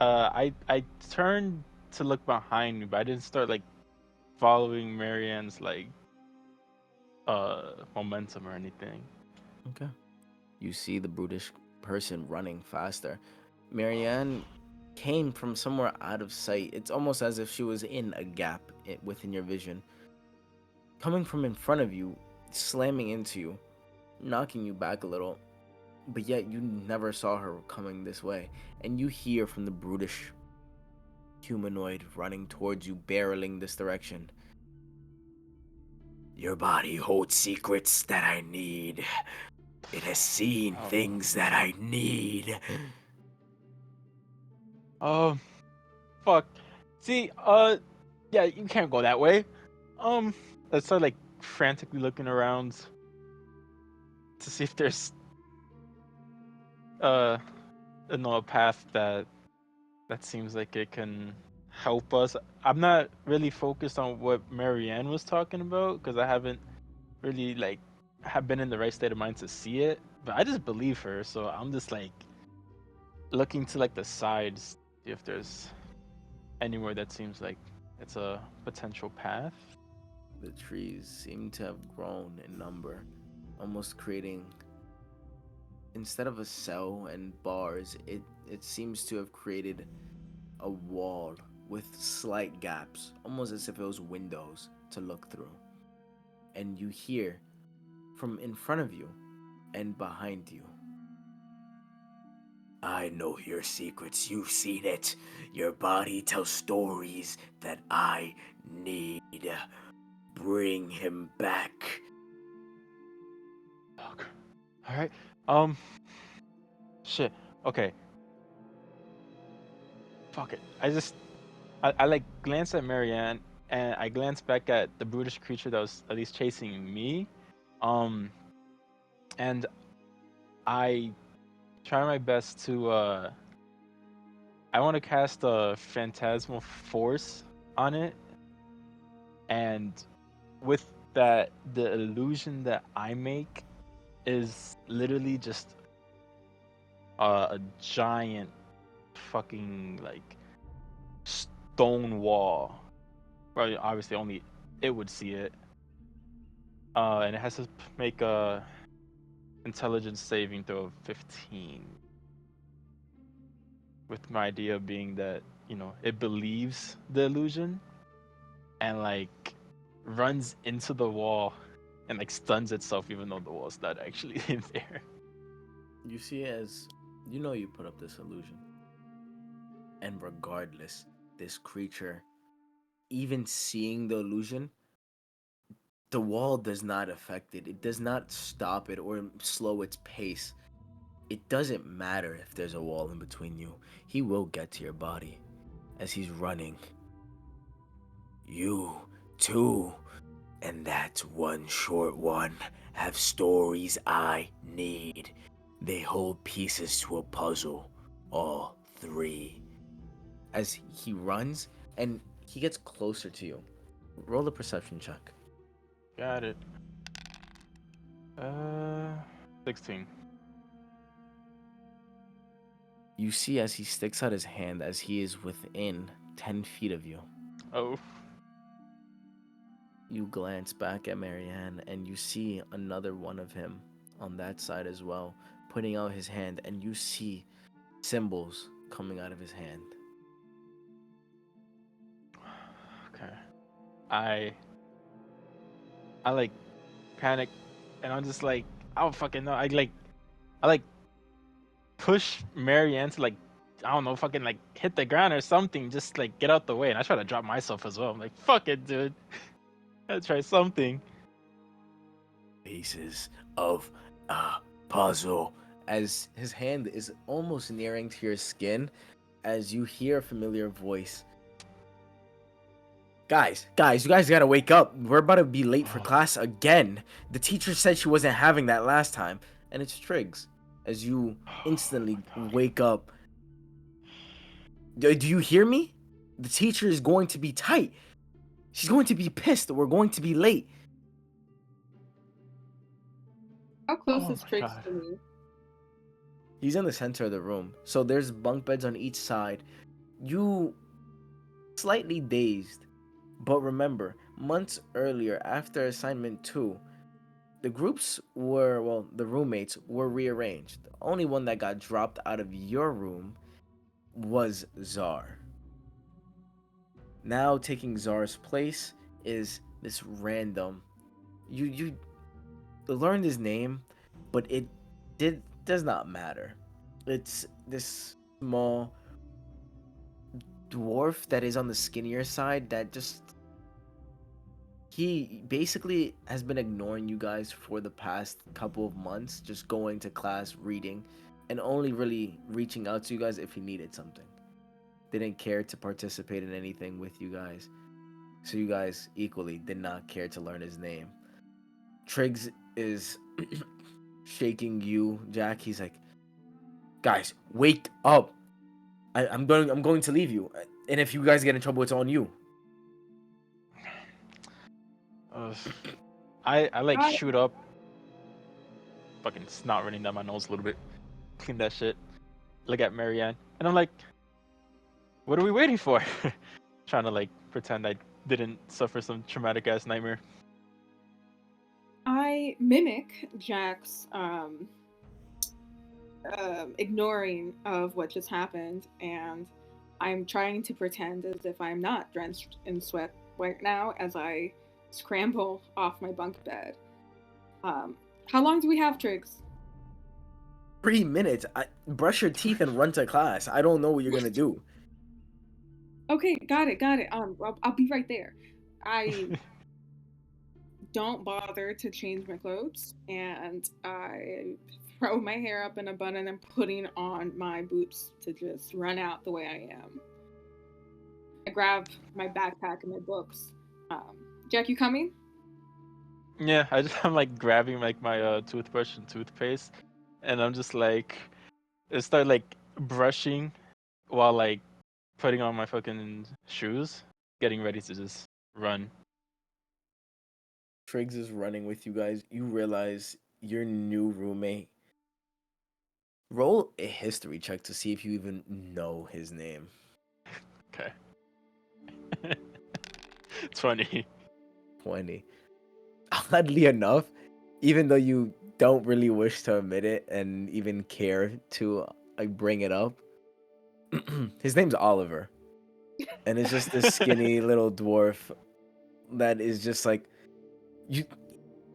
I turned to look behind me, but I didn't start like following Maryanne's like momentum or anything. Okay. You see the brutish person running faster. Maryanne came from somewhere out of sight. It's almost as if she was in a gap within your vision. Coming from in front of you, slamming into you, knocking you back a little, but yet you never saw her coming this way. And you hear from the brutish humanoid running towards you, barreling this direction. Your body holds secrets that I need. It has seen things that I need. Fuck. See, yeah, you can't go that way. I start like frantically looking around to see if there's a path that seems like it can help us. I'm not really focused on what Maryanne was talking about because I haven't really like have been in the right state of mind to see it. But I just believe her, so I'm just like looking to like the sides, see if there's anywhere that seems like it's a potential path. The trees seem to have grown in number, almost creating, instead of a cell and bars, it seems to have created a wall with slight gaps, almost as if it was windows to look through. And you hear from in front of you and behind you, I know your secrets. You've seen it. Your body tells stories that I need. Bring him back. Fuck. All right. Shit. Okay. Fuck it. I like glance at Maryanne, and I glance back at the brutish creature that was at least chasing me. And I try my best to I want to cast a phantasmal force on it, and with that, the illusion that I make is literally just a giant fucking like stone wall. Well, obviously only it would see it. And it has to make a intelligence saving throw of 15. With my idea being that, it believes the illusion and like runs into the wall and like stuns itself even though the wall's not actually in there. You see, as you know, you put up this illusion. And regardless, this creature, even seeing the illusion, the wall does not affect it. It does not stop it or slow its pace. It doesn't matter if there's a wall in between you. He will get to your body as he's running. You, too, and that one short one, have stories I need. They hold pieces to a puzzle. All three. As he runs and he gets closer to you, roll a perception check. Got it. 16. You see as he sticks out his hand as he is within 10 feet of you. Oh. You glance back at Maryanne and you see another one of him on that side as well, putting out his hand, and you see symbols coming out of his hand. Okay. I like panic, and I'm just like, I don't fucking know. I push Maryanne to like, I don't know, fucking like hit the ground or something, just like get out the way. And I try to drop myself as well. I'm like, fuck it, dude. Gotta try something. Pieces of a puzzle. As his hand is almost nearing to your skin, as you hear a familiar voice. Guys, you guys gotta wake up. We're about to be late for class again. The teacher said she wasn't having that last time. And it's Triggs. As you instantly wake up. Do you hear me? The teacher is going to be tight. She's going to be pissed that we're going to be late. How close Oh is my Triggs God. to me? He's in the center of the room. So there's bunk beds on each side. You slightly dazed. But remember, months earlier, after assignment 2, the roommates were rearranged. The only one that got dropped out of your room was Czar. Now taking Czar's place is this random. You learned his name, but it does not matter. It's this small dwarf that is on the skinnier side that just he basically has been ignoring you guys for the past couple of months, just going to class, reading, and only really reaching out to you guys if he needed something. Didn't care to participate in anything with you guys. So you guys equally did not care to learn his name. Triggs is shaking you, Jack. He's like, guys, wake up. I'm going to leave you. And if you guys get in trouble, it's on you. I like shoot up. Fucking snot running down my nose a little bit. Clean that shit. Look at Maryanne. And I'm like, what are we waiting for? Trying to like pretend I didn't suffer some traumatic ass nightmare. I mimic Jack's ignoring of what just happened, and I'm trying to pretend as if I'm not drenched in sweat right now as I scramble off my bunk bed. How long do we have, Triggs? 3 minutes. Brush your teeth and run to class. I don't know what you're gonna do. Okay, got it, got it. I'll be right there. I don't bother to change my clothes, and I throw my hair up in a bun and I'm putting on my boots to just run out the way I am. I grab my backpack and my books. Um, Jack, you coming? Yeah, I'm like grabbing like my toothbrush and toothpaste, and I'm just like, I start like brushing while like putting on my fucking shoes, getting ready to just run. Triggs is running with you guys. You realize your new roommate. Roll a history check to see if you even know his name. Okay. 20. 20. Oddly enough, even though you don't really wish to admit it and even care to like bring it up, his name's Oliver. And it's just this skinny little dwarf that is just like you.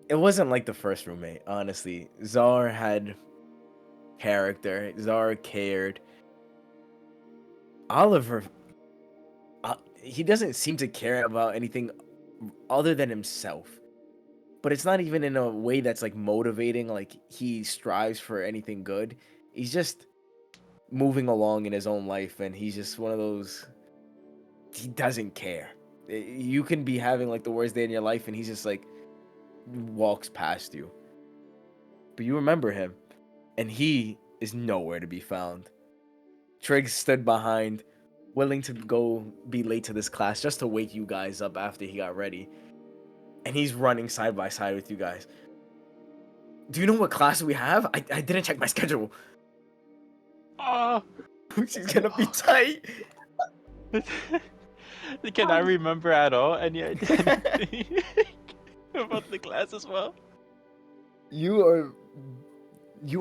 It wasn't like the first roommate, honestly. Czar had character. Czar cared. Oliver, he doesn't seem to care about anything other than himself. But it's not even in a way that's like motivating, like he strives for anything good. He's just moving along in his own life, and he's just one of those. He doesn't care. You can be having like the worst day in your life, and he's just like walks past you. But you remember him, and he is nowhere to be found. Triggs stood behind, willing to go be late to this class just to wake you guys up after he got ready. And he's running side by side with you guys. Do you know what class we have? I didn't check my schedule. Oh, She's gonna be tight. can I remember at all any idea about the class as well? You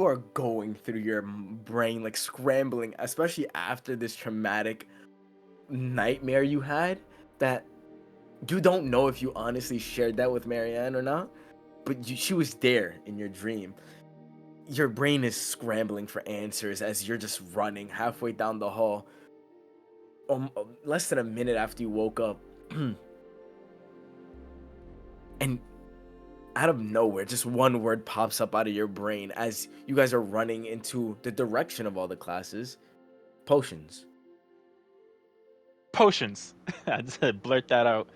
are going through your brain like scrambling, especially after this traumatic nightmare you had that you don't know if you honestly shared that with Maryanne or not, but she was there in your dream. Your brain is scrambling for answers as you're just running halfway down the hall. Less than a minute after you woke up, and out of nowhere, just one word pops up out of your brain as you guys are running into the direction of all the classes. Potions. Potions. I just had to blurt that out.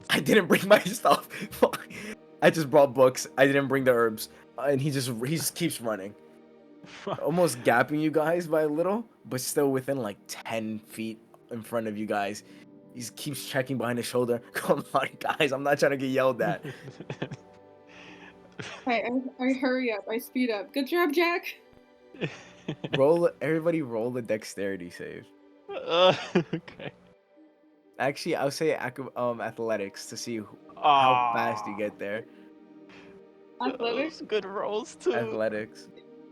I didn't bring my stuff. I just brought books. I didn't bring the herbs. And he just keeps running. Almost gapping you guys by a little, but still within like 10 feet in front of you guys. He keeps checking behind his shoulder. Come on, guys. I'm not trying to get yelled at. I hurry up. I speed up. Good job, Jack. Everybody roll a dexterity save. Okay. Actually, I'll say athletics to see how fast you get there. Athletics? Those good rolls too. Athletics.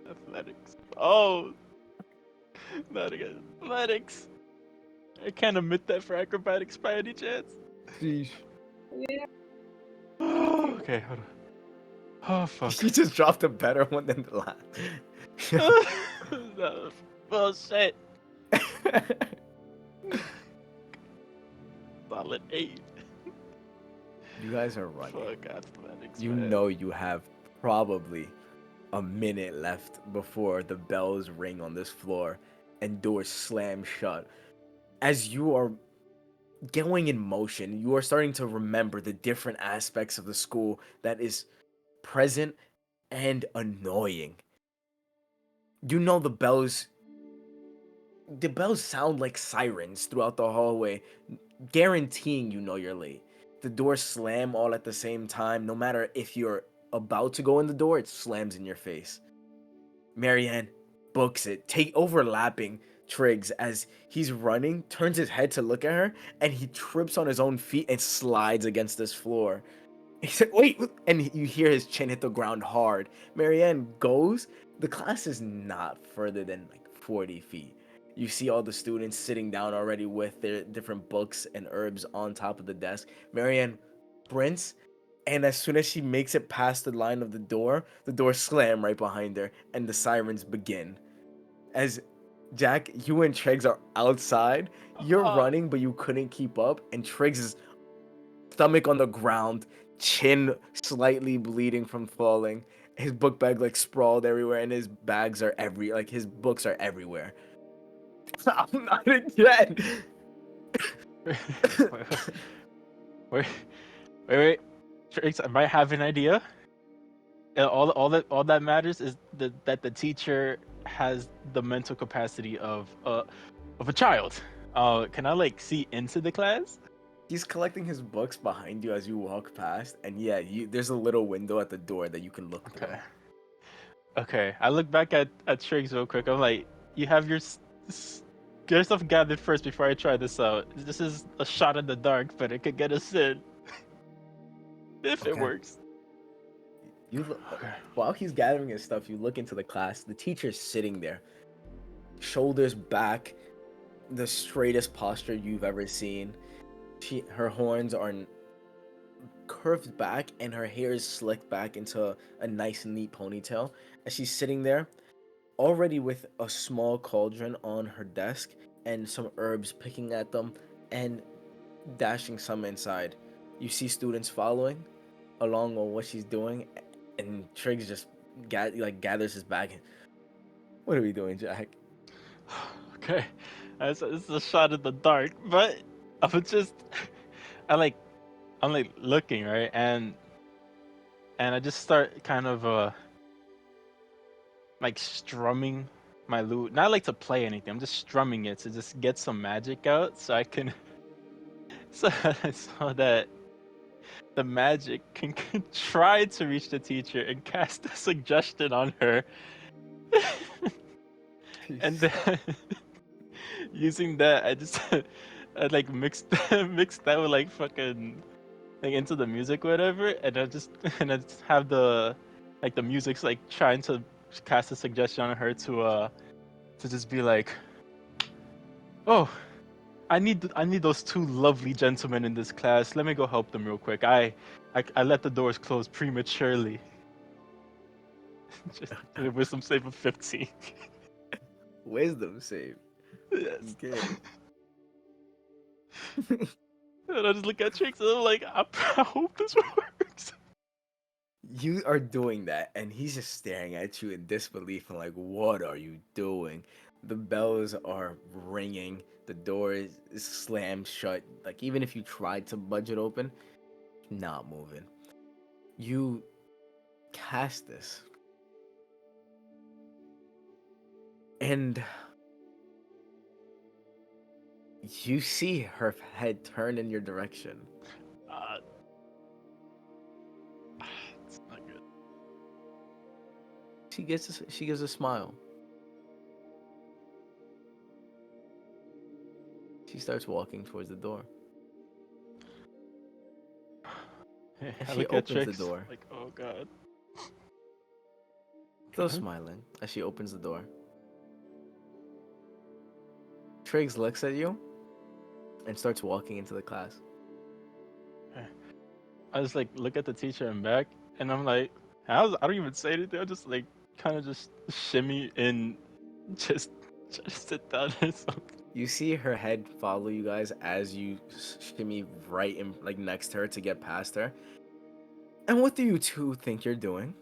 Athletics. Oh, not again. Athletics. I can't admit that for acrobatics by any chance. Sheesh. Yeah. Okay, hold on. Oh fuck. She just dropped a better one than the last. No, bullshit. Solid 8. You guys are running. Fuck athletics. You man. know you have probably a minute left before the bells ring on this floor and doors slam shut. As you are going in motion, you are starting to remember the different aspects of the school that is present and annoying. You know the bells sound like sirens throughout the hallway, guaranteeing you know you're late. The doors slam all at the same time. No matter if you're about to go in the door, it slams in your face. Maryanne books it, overlapping Triggs as he's running, turns his head to look at her, and he trips on his own feet and slides against this floor. He said, wait, and you hear his chin hit the ground hard. Maryanne goes. The class is not further than like 40 feet. You see all the students sitting down already with their different books and herbs on top of the desk. Maryanne sprints, and as soon as she makes it past the line of the door slam right behind her, and the sirens begin. As Jack, you and Triggs are outside. You're Uh, running, but you couldn't keep up, and Triggs is stomach on the ground, chin slightly bleeding from falling. His book bag like sprawled everywhere, and his bags are his books are everywhere. I'm not again. wait, wait, wait. Tricks, I might have an idea. All that matters is that the teacher has the mental capacity of a child. Can I like see into the class? He's collecting his books behind you as you walk past, and yeah, there's a little window at the door that you can look through. Okay. Okay. I look back at Triggs real quick. I'm like, you have get yourself gathered first before I try this out. This is a shot in the dark, but it could get us in if it Okay. works. You look, Okay. while he's gathering his stuff, you look into the class. The teacher's sitting there, shoulders back, the straightest posture you've ever seen. Her horns are curved back, and her hair is slicked back into a nice, neat ponytail. As she's sitting there, already with a small cauldron on her desk and some herbs, picking at them and dashing some inside. You see students following along on what she's doing, and Triggs just gathers his bag. What are we doing, Jack? Okay. This is a shot in the dark, but I'm just I like I'm like looking, right? And I just start kind of like strumming my lute. Not like to play anything. I'm just strumming it to just get some magic out so I can so that the magic can try to reach the teacher and cast a suggestion on her. And then using that, I like mixed mixed that with like fucking like into the music, whatever, and I just have the like the music's like trying to cast a suggestion on her to just be like, oh, I need those two lovely gentlemen in this class. Let me go help them real quick. I let the doors close prematurely. Just a wisdom save of 15. Wisdom save. Yes. Okay. And I just look at Trix and I'm like, I hope this works. You are doing that, and he's just staring at you in disbelief and like, what are you doing? The bells are ringing, the door is slammed shut. Like, even if you tried to budge it open, not moving. You cast this, and you see her head turn in your direction. Uh, it's not good. She gives a smile. She starts walking towards the door. Hey, And I she look at opens the Trix door. like, oh god. Still Okay. smiling as she opens the door. Triggs looks at you and starts walking into the class. I just like look at the teacher and back, and I'm like, I don't even say anything. I just like kind of just shimmy and just try to sit down or something. You see her head follow you guys as you shimmy right in, like next to her to get past her. And what do you two think you're doing?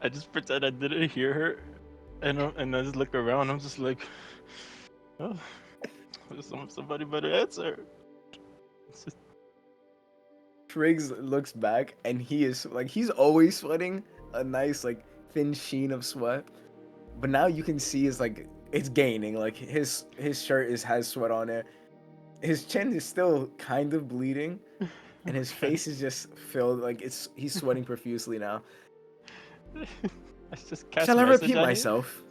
I just pretend I didn't hear her, and I just look around. I'm just like, oh, somebody better answer. It's just, Triggs looks back and he's always sweating a nice like thin sheen of sweat. But now you can see it's gaining. Like his shirt has sweat on it. His chin is still kind of bleeding, and his okay. face is just filled he's sweating profusely now. I just cast Shall I message repeat at him. myself?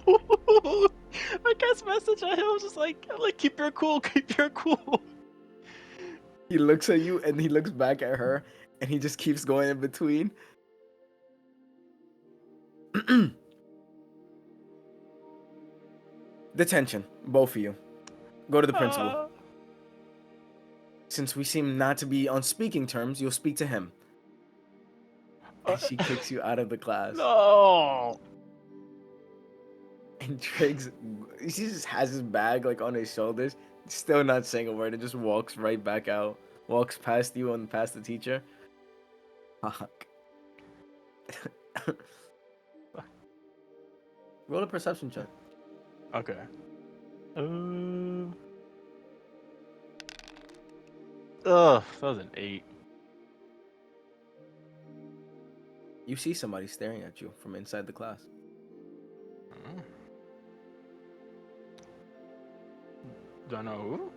I cast message at him. I'm just like keep your cool, keep your cool. He looks at you and he looks back at her and he just keeps going in between. Detention, both of you. Go to the principal. Since we seem not to be on speaking terms, you'll speak to him. and she kicks you out of the class. No. And Triggs, he just has his bag like on his shoulders, still not saying a word, and just walks right back out. Walks past you and past the teacher. Fuck. Roll a perception check. Okay. Ugh, that was an 8. You see somebody staring at you from inside the class. Mm. Do I know who?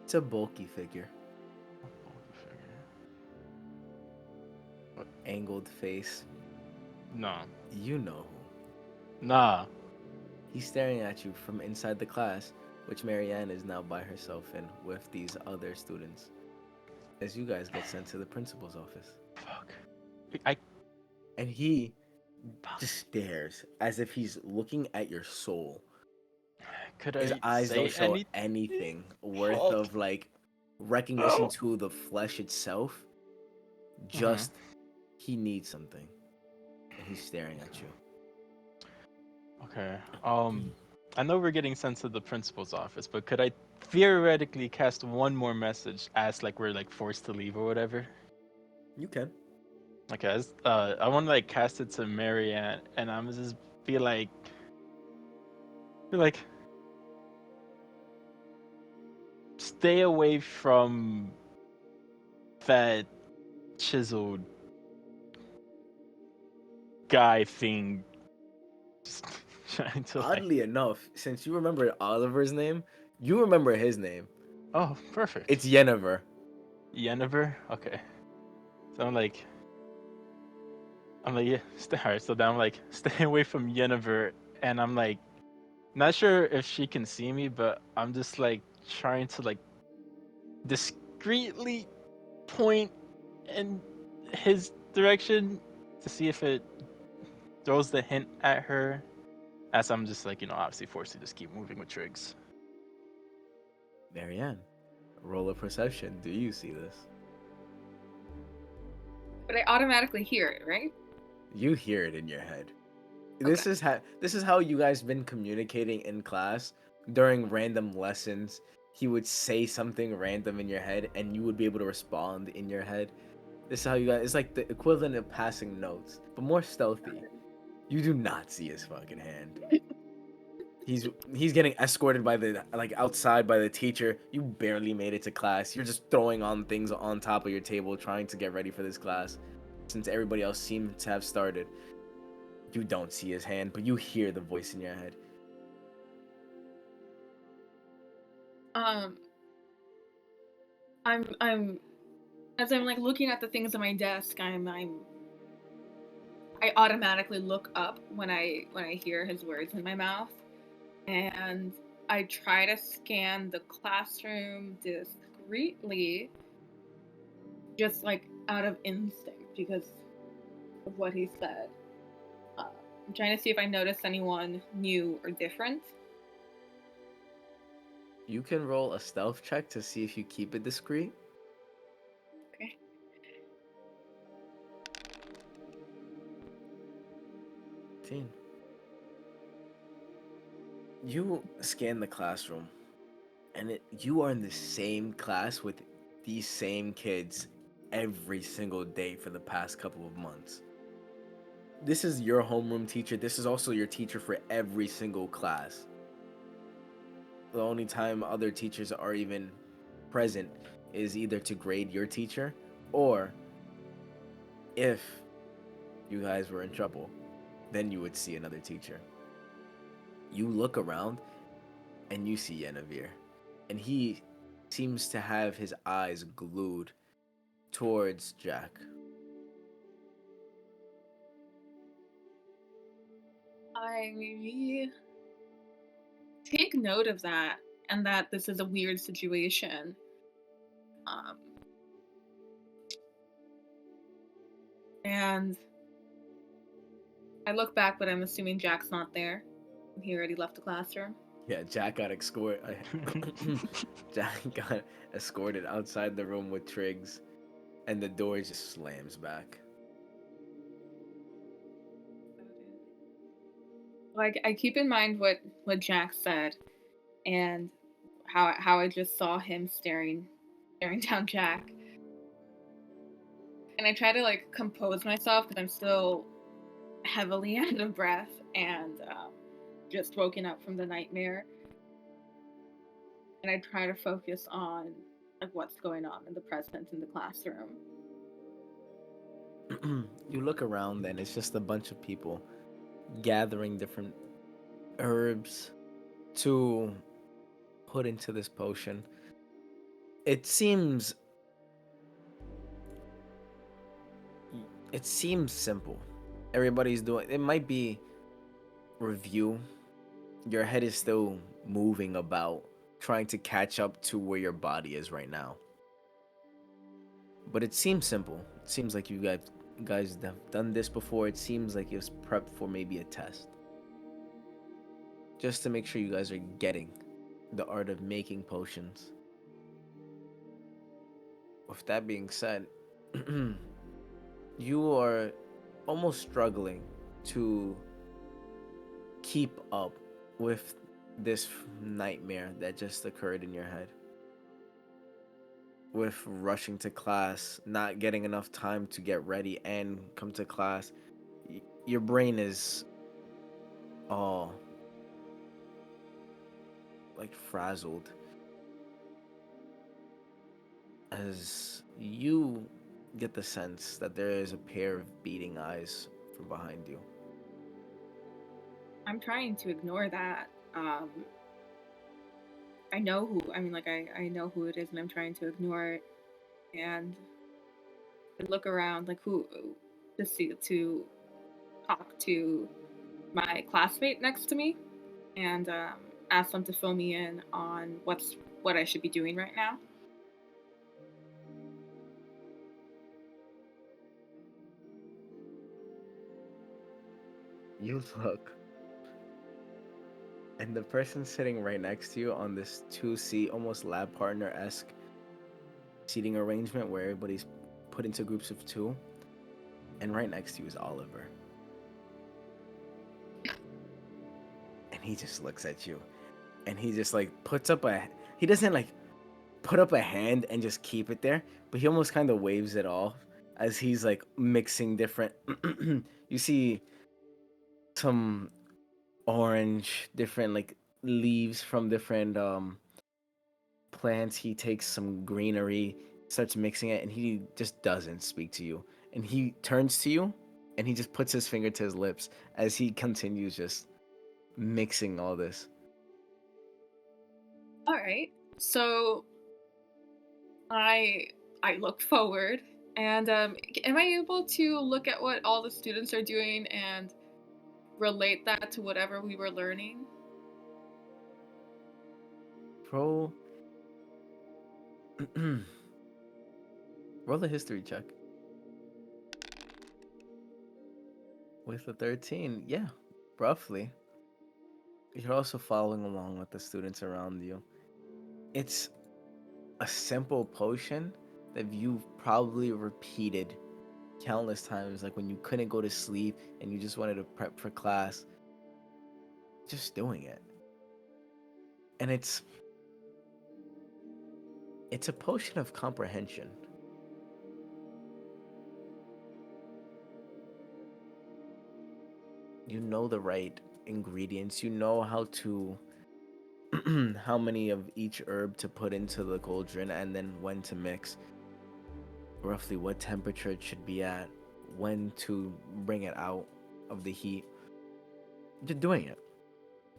It's a bulky figure. Angled face. No. You know who. Nah. He's staring at you from inside the class, which Maryanne is now by herself in with these other students. As you guys get sent to the principal's office. Fuck. And he just stares as if he's looking at your soul. Could His I eyes don't say show anything? anything worth Fuck. of like recognition to the flesh itself. Just he needs something. And he's staring at you. Okay. I know we're getting sent to the principal's office, but could I theoretically cast one more message as like we're like forced to leave or whatever? You can. Okay, I want to like cast it to Maryanne, and I'm just be like, stay away from that chiseled guy thing. Just trying to like. Oddly enough, since you remember Oliver's name, you remember his name. Oh, perfect. It's Yennefer. Yennefer? Okay. So I'm like, yeah, alright, so then I'm like, stay away from Yennefer, and I'm like, not sure if she can see me, but I'm just like trying to like discreetly point in his direction to see if it throws the hint at her, as I'm just like, obviously forced to just keep moving with Triggs. Maryanne, roll a perception. Do you see this? But I automatically hear it, right? You hear it in your head. This is how you guys been communicating in class during random lessons. He would say something random in your head, and you would be able to respond in your head. This is how you guys. It's like the equivalent of passing notes, but more stealthy. You do not see his fucking hand. He's getting escorted by the outside by the teacher. You barely made it to class. You're just throwing on things on top of your table, trying to get ready for this class, since everybody else seemed to have started. You don't see his hand, but you hear the voice in your head. I'm as I'm like looking at the things on my desk, I automatically look up when I hear his words in my mouth, and I try to scan the classroom discreetly, just like out of instinct because of what he said. I'm trying to see if I notice anyone new or different. You can roll a stealth check to see if you keep it discreet. Okay. You scan the classroom, and you are in the same class with these same kids every single day for the past couple of months. This is your homeroom teacher. This is also your teacher for every single class. The only time other teachers are even present is either to grade your teacher, or if you guys were in trouble, then you would see another teacher. You look around and you see Yennefer, and he seems to have his eyes glued towards Jack. I take note of that, and that this is a weird situation. And I look back, but I'm assuming Jack's not there. He already left the classroom. Yeah, Jack got Jack got escorted outside the room with Triggs, and the door just slams back. Like I keep in mind what Jack said, and how I just saw him staring down Jack, and I try to like compose myself because I'm still heavily out of breath and just woken up from the nightmare, and I try to focus on like what's going on in the present in the classroom. You look around and it's just a bunch of people gathering different herbs to put into this potion. It seems it seems simple. Everybody's doing it might be review. Your head is still moving about trying to catch up to where your body is right now. But it seems simple. It seems like you guys have done this before. It seems like it was prepped for maybe a test. Just to make sure you guys are getting the art of making potions. With that being said, you are almost struggling to keep up with this nightmare that just occurred in your head. With rushing to class, not getting enough time to get ready and come to class, your brain is all like frazzled as you get the sense that there is a pair of beating eyes from behind you. I'm trying to ignore that. I know who. I mean, like I know who it is, and I'm trying to ignore it and look around, like who to see to talk to my classmate next to me, and ask them to fill me in on what I should be doing right now. You look, and the person sitting right next to you on this two-seat, almost lab partner-esque seating arrangement where everybody's put into groups of two, and right next to you is Oliver. And he just looks at you, and he just like puts up a. He doesn't like put up a hand and just keep it there, but he almost kind of waves it off as he's like mixing different. You see some orange, different like leaves from different plants. He takes some greenery, starts mixing it, and he just doesn't speak to you. And he turns to you, and he just puts his finger to his lips as he continues just mixing all this. All right. So I I look forward, and am I able to look at what all the students are doing and relate that to whatever we were learning? Roll, roll a history check. With a 13, yeah, roughly. You're also following along with the students around you. It's a simple potion that you've probably repeated countless times, like when you couldn't go to sleep and you just wanted to prep for class, just doing it. And it's a potion of comprehension. You know the right ingredients, you know how to how many of each herb to put into the cauldron and then when to mix, roughly what temperature it should be at, when to bring it out of the heat. You're doing it,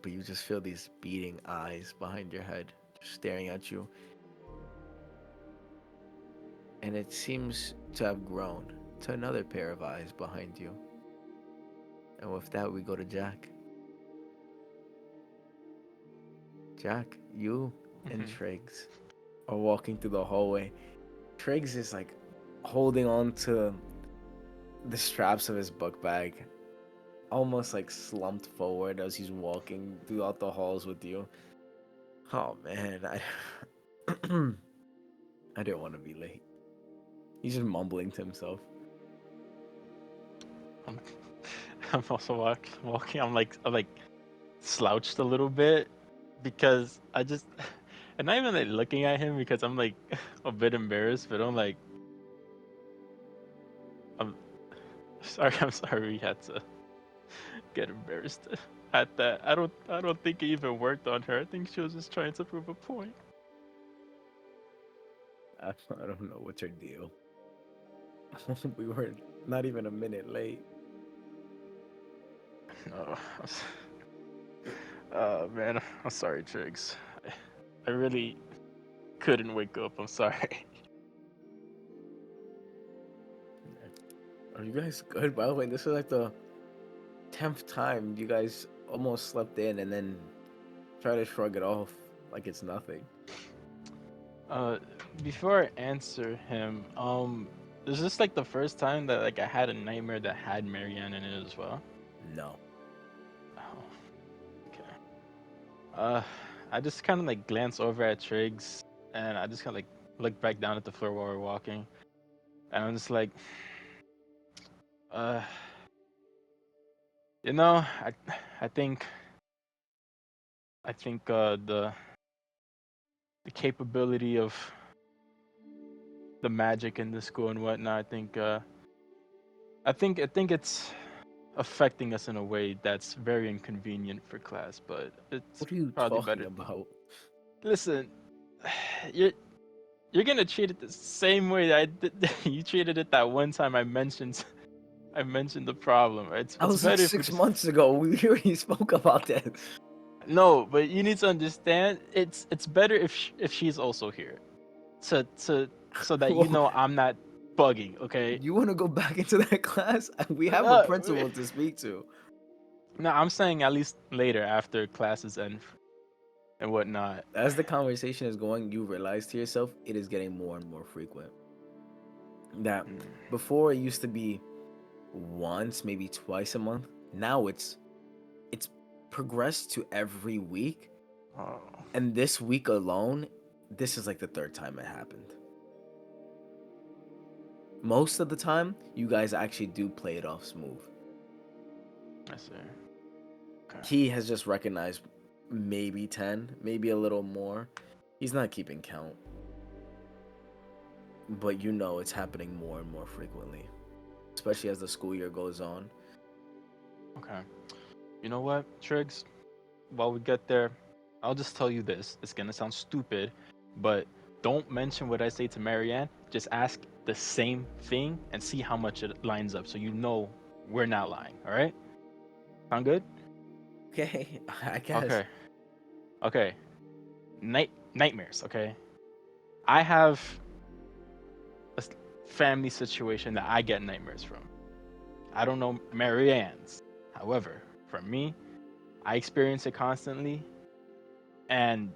but you just feel these beating eyes behind your head just staring at you, and it seems to have grown to another pair of eyes behind you. And with that, we go to Jack. Jack, you and Mhm. Triggs are walking through the hallway. Triggs is like holding on to the straps of his book bag, almost like slumped forward as he's walking throughout the halls with you. Oh man, I I didn't want to be late. He's just mumbling to himself. I'm, I'm also walking. I'm like slouched a little bit because I just, and not even like looking at him because I'm like a bit embarrassed, but I'm sorry. I'm sorry we had to get embarrassed at that. I don't think it even worked on her. I think she was just trying to prove a point. I don't know what's her deal. We were not even a minute late. No. Man, I'm sorry, Triggs. I really couldn't wake up. I'm sorry. Are you guys good? By the way, this is like the 10th time you guys almost slept in and then try to shrug it off like it's nothing. Uh, before I answer him, is this like the first time that like I had a nightmare that had Maryanne in it as well? No. Oh, okay. Uh, I just kind of like glance over at Triggs, and I just kind of like look back down at the floor while we're walking, and I'm just like, uh, you know, I think, the capability of the magic in the school and whatnot. I think it's affecting us in a way that's very inconvenient for class, but it's What are you probably talking better. about? Listen, you're you're gonna treat it the same way that I did. You treated it that one time I mentioned the problem. It's That it's was like better if we 6 just months ago. We already spoke about that. no, but you need to understand. It's better if she's also here, to so that you Well, know I'm not bugging. Okay. you want to go back into that class? We have a No, principal to speak to. no, I'm saying at least later after classes end and whatnot. As the conversation is going, you realize to yourself it is getting more and more frequent. That Mm. before it used to be once, maybe twice a month. Now it's progressed to every week. Oh. And this week alone, this is like the third time it happened. Most of the time, you guys actually do play it off smooth. I see. Okay. He has just recognized maybe 10, maybe a little more. He's not keeping count. But you know it's happening more and more frequently, especially as the school year goes on. Okay. You know what, Triggs? While we get there, I'll just tell you this. It's gonna sound stupid, but don't mention what I say to Maryanne. Just ask the same thing and see how much it lines up so you know we're not lying, alright? Sound good? Okay, I guess. Okay. Okay. Nightmares, okay? I have a family situation that I get nightmares from. I don't know Maryanne's. However, for me, I experience it constantly. And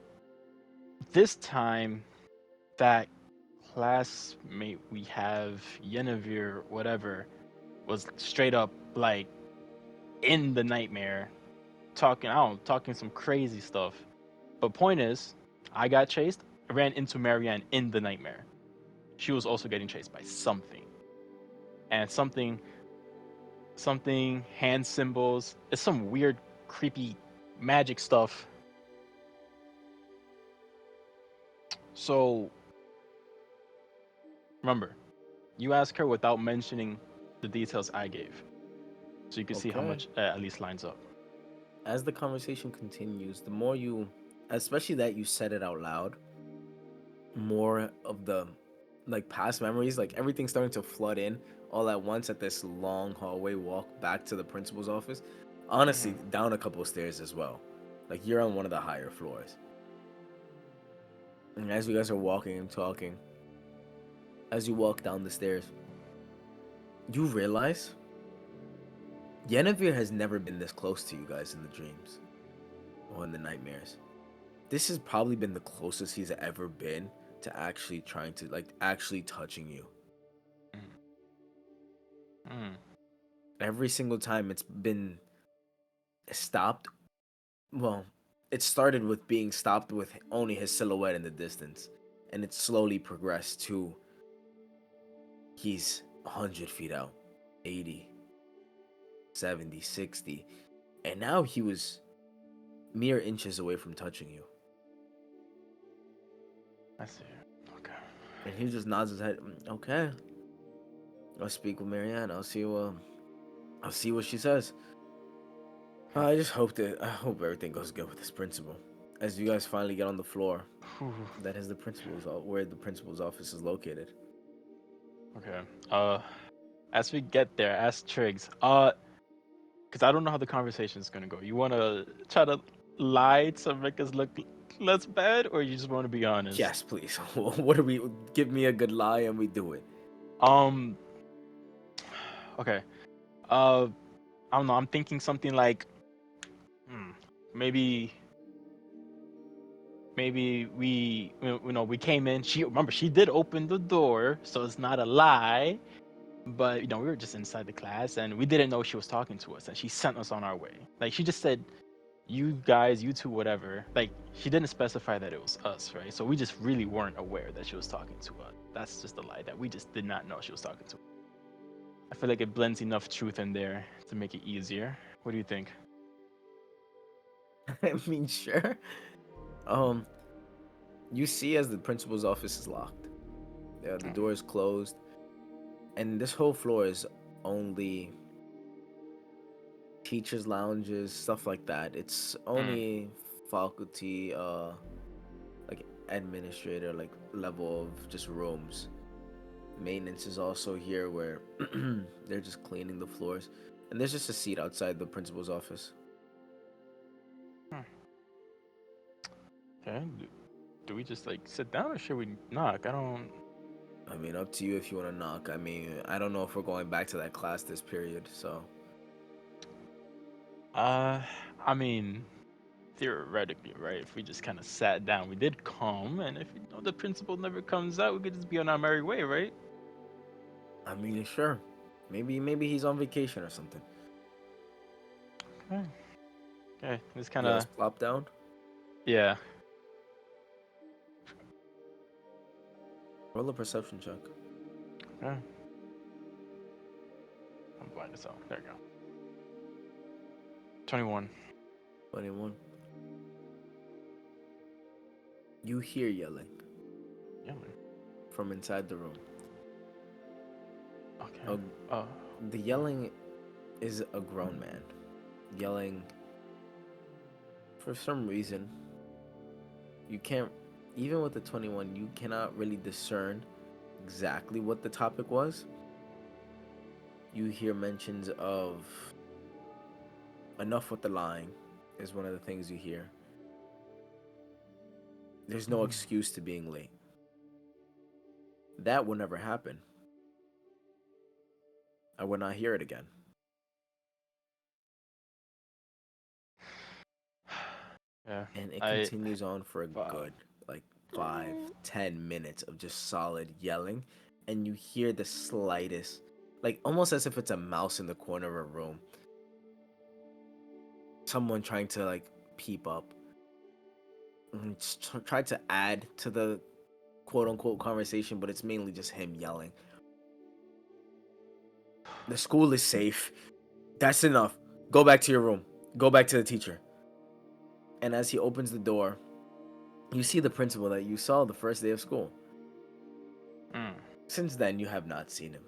this time, that classmate we have, Yennefer, whatever, was straight up like in the nightmare, talking some crazy stuff. But point is, I got chased, I ran into Maryanne in the nightmare. She was also getting chased by something. And something hand symbols. It's some weird, creepy magic stuff. So remember, you ask her without mentioning the details I gave, so you can see how Okay. much at least lines up. As the conversation continues, the more you, especially that you said it out loud, more of the like past memories, like everything's starting to flood in all at once at this long hallway walk back to the principal's office. Honestly, down a couple of stairs as well. Like you're on one of the higher floors. And as you guys are walking and talking, as you walk down the stairs, you realize Yennefer has never been this close to you guys in the dreams or in the nightmares. This has probably been the closest he's ever been to actually trying to like actually touching you. Mm. Every single time it's been stopped. Well, it started with being stopped with only his silhouette in the distance, and it slowly progressed to He's 100 feet out, 80, 70, 60. And now he was mere inches away from touching you. I see. Okay. And he just nods his head. Okay. I'll speak with Maryanne. I'll see what she says. I hope everything goes good with this principal. As you guys finally get on the floor, Whew. that is where the principal's office is located. Okay. As we get there, ask Triggs. Because I don't know how the conversation is gonna go. You wanna try to lie to make us look less bad, or you just want to be honest? Yes, please. What do we give me a good lie and we do it? Okay. I don't know. I'm thinking something like, maybe we came in. She did open the door, so it's not a lie. But we were just inside the class, and we didn't know she was talking to us, and she sent us on our way. Like, she just said, "You guys, you two, whatever." Like, she didn't specify that it was us, right? So we just really weren't aware that she was talking to us. That's just a lie, that we just did not know she was talking to us. I feel like it blends enough truth in there to make it easier. What do you think? I mean, sure. You see as the principal's office is locked. The door is closed. And this whole floor is only teachers' lounges, stuff like that. It's only faculty, like administrator, like level of just rooms. Maintenance is also here where they're just cleaning the floors. And there's just a seat outside the principal's office. Okay. Do we just sit down, or should we knock? I mean, up to you if you want to knock. I mean, I don't know if we're going back to that class this period, so. I mean, theoretically, right? If we just kind of sat down, we did come, and if the principal never comes out, we could just be on our merry way, right? I mean, sure. Maybe he's on vacation or something. Okay. Just You kind guys of. plop down. Yeah. Roll a perception check. Okay. I'm blind as hell. There you go. 21. 21. You hear yelling Yeah, man. from inside the room. Okay. The yelling is a grown man yelling. For some reason, you can't, even with the 21, you cannot really discern exactly what the topic was. You hear mentions of enough with the lying is one of the things you hear. There's no excuse to being late. That would never happen. I would not hear it again. Yeah. And it continues on for a good 5-10 minutes of just solid yelling, and you hear the slightest, almost as if it's a mouse in the corner of a room, someone trying to peep up and try to add to the quote-unquote conversation, but it's mainly just him yelling. The school is safe. That's enough. Go back to your room. Go back to the teacher. And as he opens the door, you see the principal that you saw the first day of school. Since then, you have not seen him.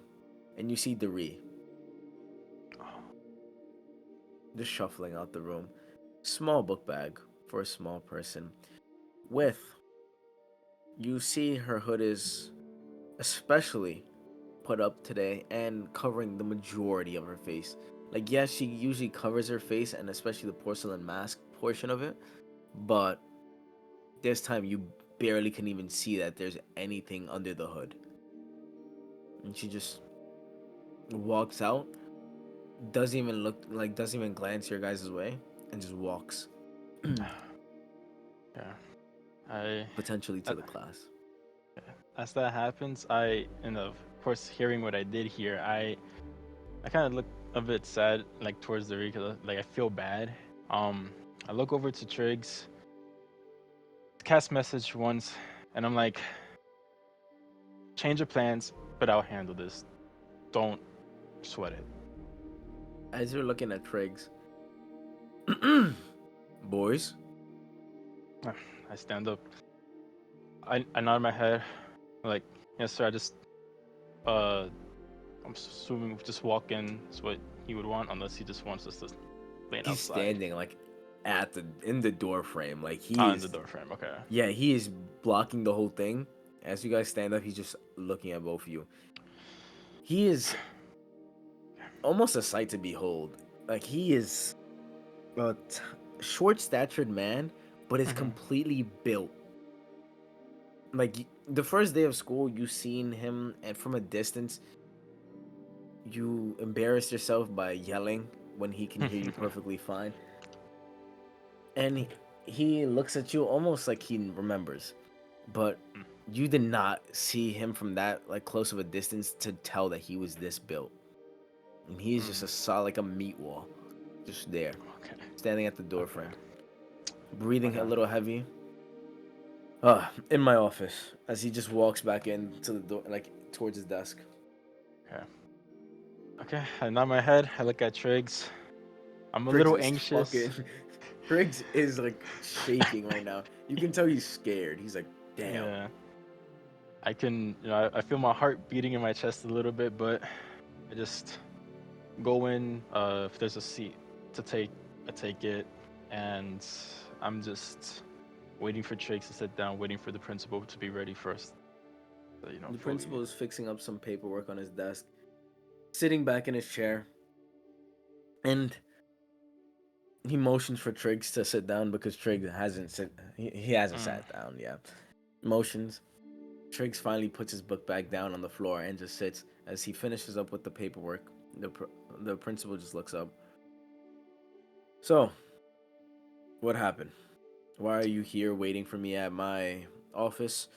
And you see Doree just shuffling out the room. Small book bag for a small person. You see her hood is especially put up today and covering the majority of her face. Yes, she usually covers her face and especially the porcelain mask portion of it, but this time you barely can even see that there's anything under the hood. And she just walks out, doesn't even glance your guys' way, and just walks. Yeah. Potentially to the class. As that happens, of course, hearing what I did hear, I kind of look a bit sad, towards the because I feel bad. I look over to Triggs, cast message once, and I'm like, change of plans. but I'll handle this. Don't sweat it. As you're looking at Triggs, boys, I stand up. I nod my head, like, yes, sir. I'm assuming just walk in is what he would want, unless he just wants us to wait he's outside. standing like in the door frame, like he In is. the door frame. Okay. Yeah, he is blocking the whole thing. As you guys stand up, he's just looking at both of you. He is almost a sight to behold. Like he is a short-statured man, but is Mhm. completely built. Like the first day of school, you seen him, and from a distance, you embarrassed yourself by yelling when he can hear you perfectly fine. And he looks at you almost like he remembers, but you did not see him from that like close of a distance to tell that he was this built. And he's just a solid like a meat wall, just there, Okay. standing at the door Okay. frame, breathing a Okay. little heavy. In my office, as he just walks back into the door, like towards his desk. Okay. I nod my head. I look at Triggs. I'm a Triggs little is anxious. fucking. Triggs is like shaking right now. You can tell he's scared. He's like, damn. Yeah. I can, I feel my heart beating in my chest a little bit, but I just go in. If there's a seat to take, I take it, and I'm just waiting for Triggs to sit down, waiting for the principal to be ready first. So, The fully. principal is fixing up some paperwork on his desk, sitting back in his chair, and he motions for Triggs to sit down because Triggs hasn't he hasn't sat down yet. Motions. Triggs finally puts his book back down on the floor and just sits. As he finishes up with the paperwork, the principal just looks up. So, what happened? Why are you here waiting for me at my office?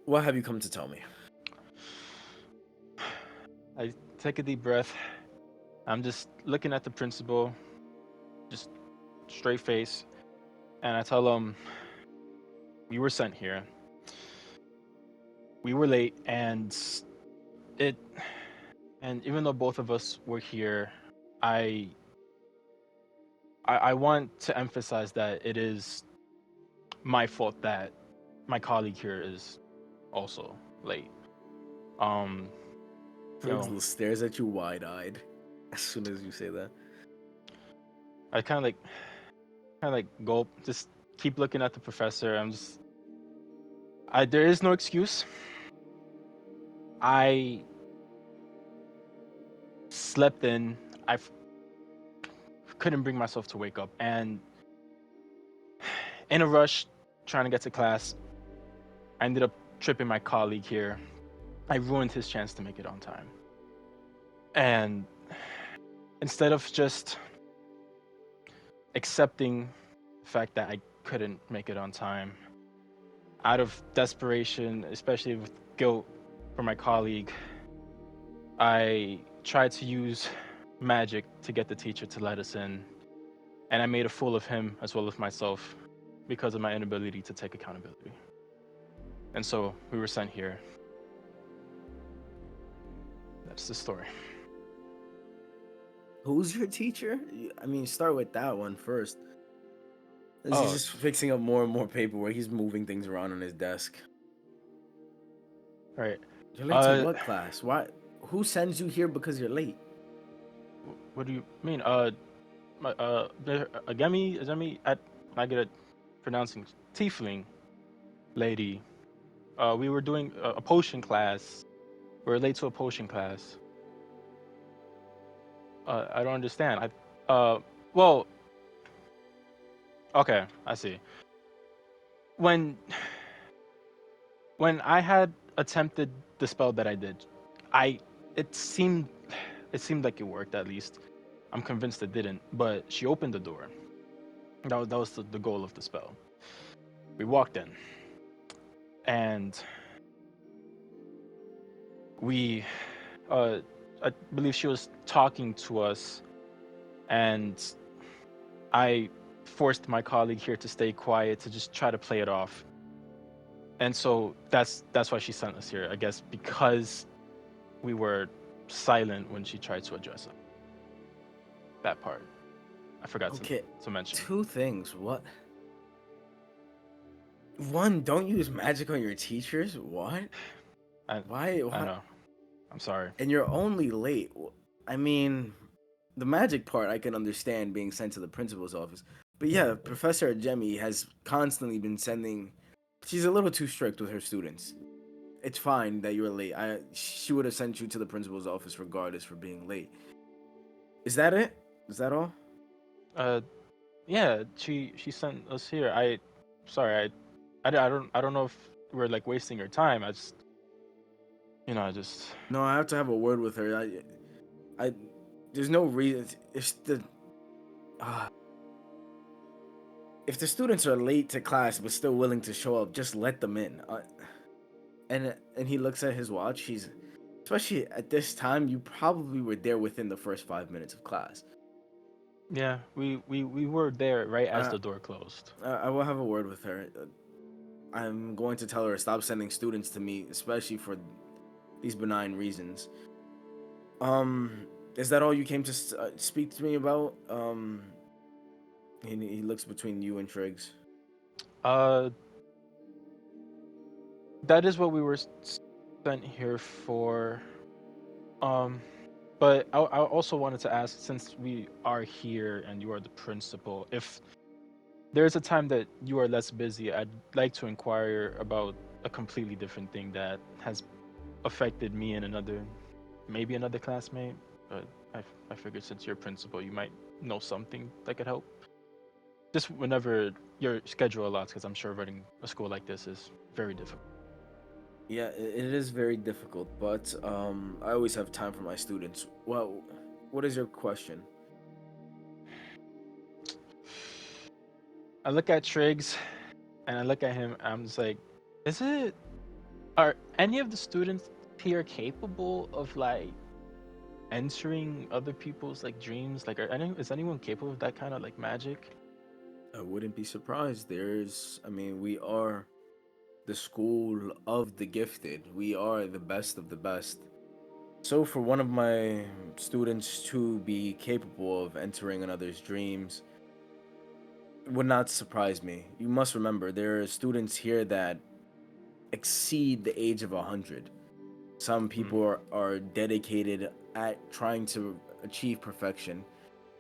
What have you come to tell me? I take a deep breath. I'm just looking at the principal, just straight face, and I tell him, we were sent here. We were late, and even though both of us were here, I want to emphasize that it is my fault that my colleague here is also late. Triggs stares at you wide-eyed as soon as you say that. I kind of like gulp, just keep looking at the professor. There is no excuse. I slept in. Couldn't bring myself to wake up, and in a rush, trying to get to class, I ended up tripping my colleague here. I ruined his chance to make it on time. And instead of just accepting the fact that I couldn't make it on time, out of desperation, especially with guilt for my colleague, I tried to use magic to get the teacher to let us in. And I made a fool of him as well as myself because of my inability to take accountability. And so we were sent here. That's the story. Who's your teacher? I mean, start with that one first. He's Oh. just fixing up more and more paperwork. He's moving things around on his desk. All right. You're late to what class? Why? Who sends you here because you're late? What do you mean? Agemi, I get it pronouncing tiefling lady. We were doing a potion class. We were late to a potion class. I don't understand. Well, okay, I see. When I had attempted the spell that I did, it seemed like it worked at least. I'm convinced it didn't, but she opened the door. That was the goal of the spell. We walked in, and I believe she was talking to us, and I forced my colleague here to stay quiet, to just try to play it off. And so that's why she sent us here, I guess, because we were silent when she tried to address us. That part I forgot Okay, to mention. two things. What? One, don't use magic on your teachers. What? I Why? I Why? know. I'm sorry. And you're only late. I mean, the magic part I can understand being sent to the principal's office. But yeah, Professor Jemmy has constantly been sending. She's a little too strict with her students. It's fine that you're late. She would have sent you to the principal's office regardless for being late. Is that it? Is that all? Uh, yeah, she sent us here. Sorry, I don't know if we're like wasting your time. I just. No, I have to have a word with her. I there's no reason. Uh, if the students are late to class but still willing to show up, just let them in. And he looks at his watch. He's especially at this time. You probably were there within the first 5 minutes of class. Yeah, we were there right as Uh, the door closed. I will have a word with her. I'm going to tell her to stop sending students to me, especially for these benign reasons. Is that all you came to speak to me about? He looks between you and Triggs. Uh, that is what we were sent here for. Um, but I also wanted to ask, since we are here and you are the principal, if there's a time that you are less busy, I'd like to inquire about a completely different thing that has affected me and maybe another classmate. But I figured since you're principal, you might know something that could help. Just whenever your schedule allows, because I'm sure running a school like this is very difficult. Yeah, it is very difficult, but I always have time for my students. Well, what is your question? I look at Triggs and I look at him. I'm just like, are any of the students here capable of like entering other people's like dreams? Like, is anyone capable of that kind of like magic? I wouldn't be surprised. I mean, we are the school of the gifted. We are the best of the best. So, for one of my students to be capable of entering another's dreams would not surprise me. You must remember, there are students here that exceed the age of 100. Some Hmm. people are dedicated at trying to achieve perfection,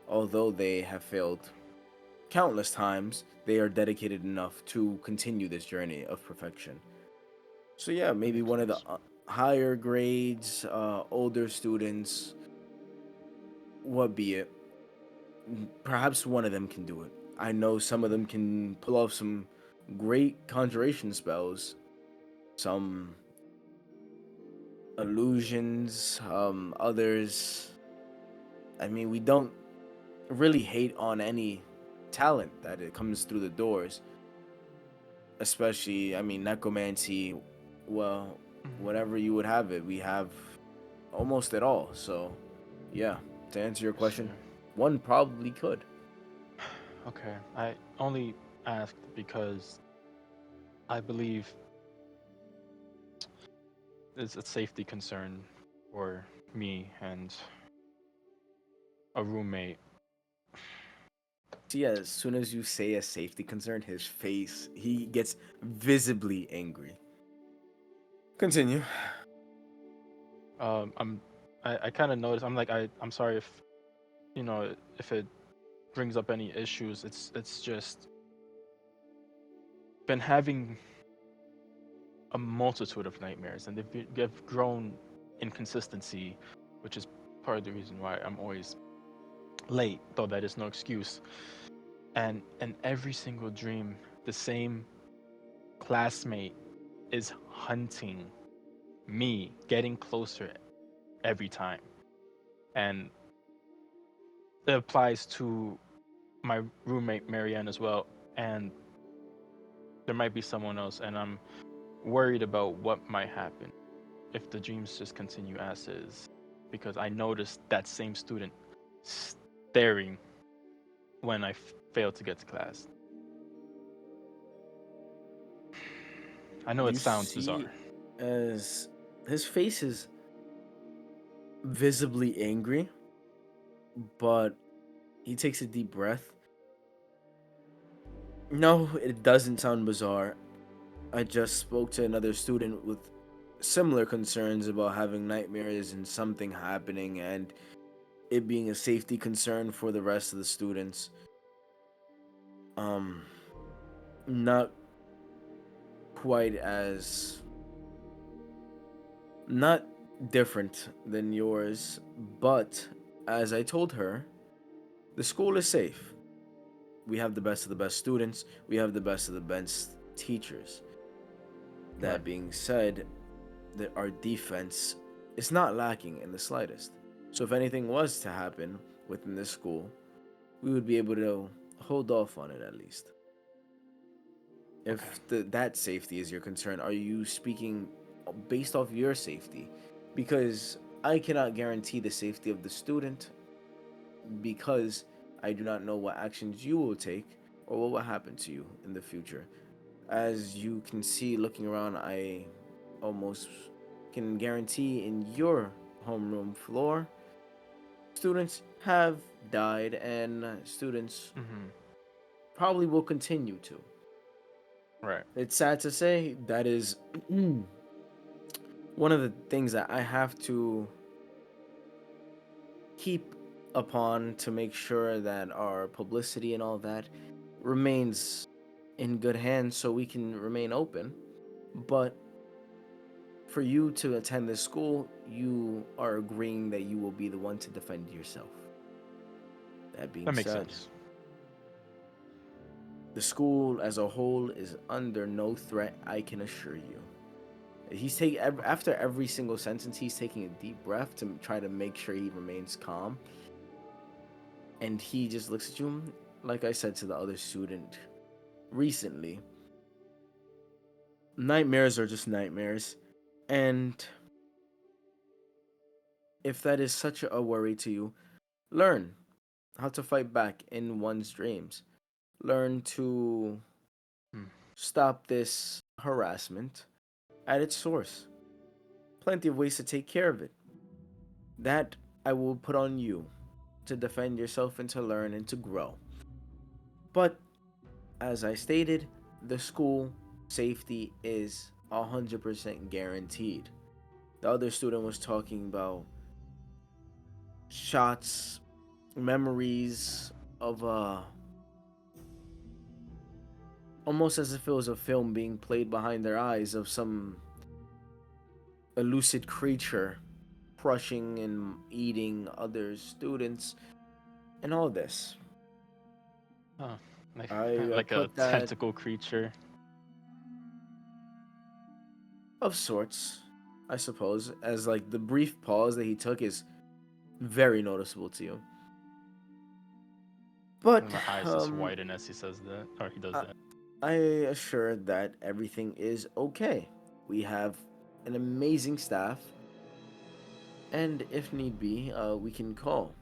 although they have failed countless times. They are dedicated enough to continue this journey of perfection. So yeah, maybe Makes one of the sense. higher grades, older students, what be it? Perhaps one of them can do it. I know some of them can pull off some great conjuration spells, some illusions, others. I mean, we don't really hate on any talent that it comes through the doors, especially, I mean, necromancy. Well, Mhm. whatever you would have it, we have almost it all. So, yeah, to answer your I see. question, one probably could. Okay. I only asked because I believe it's a safety concern for me and a roommate. So yeah, as soon as you say a safety concern, his face, he gets visibly angry. Continue. I'm I kind of noticed. I'm sorry if if it brings up any issues. It's just been having a multitude of nightmares, and they've grown in consistency, which is part of the reason why I'm always late. Though that is no excuse. And every single dream, the same classmate is hunting me, getting closer every time, and it applies to my roommate Maryanne as well. And there might be someone else, and I'm worried about what might happen if the dreams just continue as is, because I noticed that same student staring when I failed to get to class. I know it You sounds see bizarre. as his face is visibly angry, but he takes a deep breath. No, it doesn't sound bizarre. I just spoke to another student with similar concerns about having nightmares and something happening and it being a safety concern for the rest of the students. Um, not quite as not different than yours, but as I told her, the school is safe. We have the best of the best students, we have the best of the best teachers. Right. That being said, that our defense is not lacking in the slightest. So if anything was to happen within this school, we would be able to hold off on it at least. Okay. If that safety is your concern, are you speaking based off your safety? Because I cannot guarantee the safety of the student because I do not know what actions you will take or what will happen to you in the future. As you can see looking around, I almost can guarantee in your homeroom floor, students have died and students Mm-hmm. probably will continue to. Right. It's sad to say, that is one of the things that I have to keep upon to make sure that our publicity and all that remains in good hands so we can remain open. But for you to attend this school, you are agreeing that you will be the one to defend yourself. That being That makes said, sense. the school as a whole is under no threat, I can assure you. After every single sentence, he's taking a deep breath to try to make sure he remains calm. And he just looks at you, like I said to the other student recently. Nightmares are just nightmares. And if that is such a worry to you, learn how to fight back in one's dreams. Learn to Hmm. stop this harassment at its source. Plenty of ways to take care of it. That I will put on you to defend yourself and to learn and to grow. But as I stated, the school safety is 100% guaranteed. The other student was talking about shots, memories of almost as if it was a film being played behind their eyes of some elusive creature crushing and eating other students and all this. Oh, like I like a put that tentacle creature. of sorts, I suppose, as like the brief pause that he took is very noticeable to you. But And my eyes just widen as he says that, or he does I, that. I assure that everything is okay. We have an amazing staff, and if need be, we can call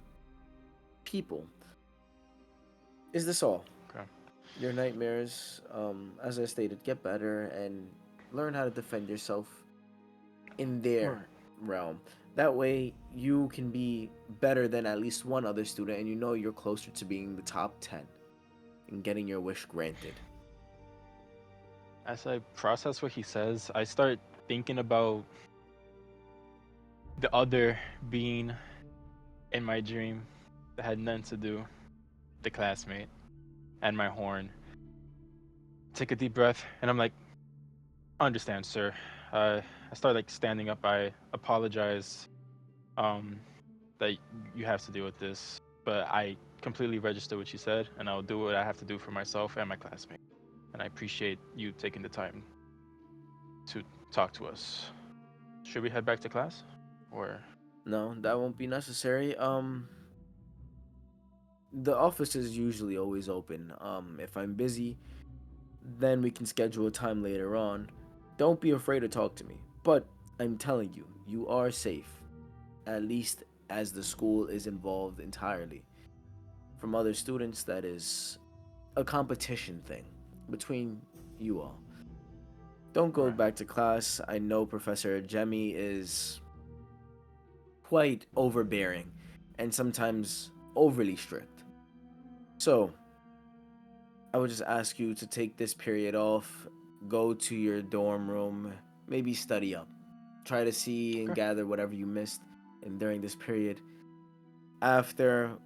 people. Is this all? Okay. Your nightmares, as I stated, get better and learn how to defend yourself in Right. their realm. That way, you can be better than at least one other student, and you know you're closer to being the top 10 and getting your wish granted. As I process what he says, I start thinking about the other being in my dream that had nothing to do, the classmate, and my horn. Take a deep breath, and I'm like, understand, sir. I start like standing up. I apologize um, that you have to deal with this, but I completely register what you said, and I'll do what I have to do for myself and my classmate. And I appreciate you taking the time to talk to us. Should we head back to class, or? No, that won't be necessary. The office is usually always open. If I'm busy, then we can schedule a time later on. Don't be afraid to talk to me. But I'm telling you, you are safe. At least as the school is involved entirely. From other students, that is a competition thing between you all. Don't go Right. back to class. I know Professor Jemmy is quite overbearing and sometimes overly strict. So, I would just ask you to take this period off, go to your dorm room, maybe study up. Try to see and Okay. gather whatever you missed and during this period. After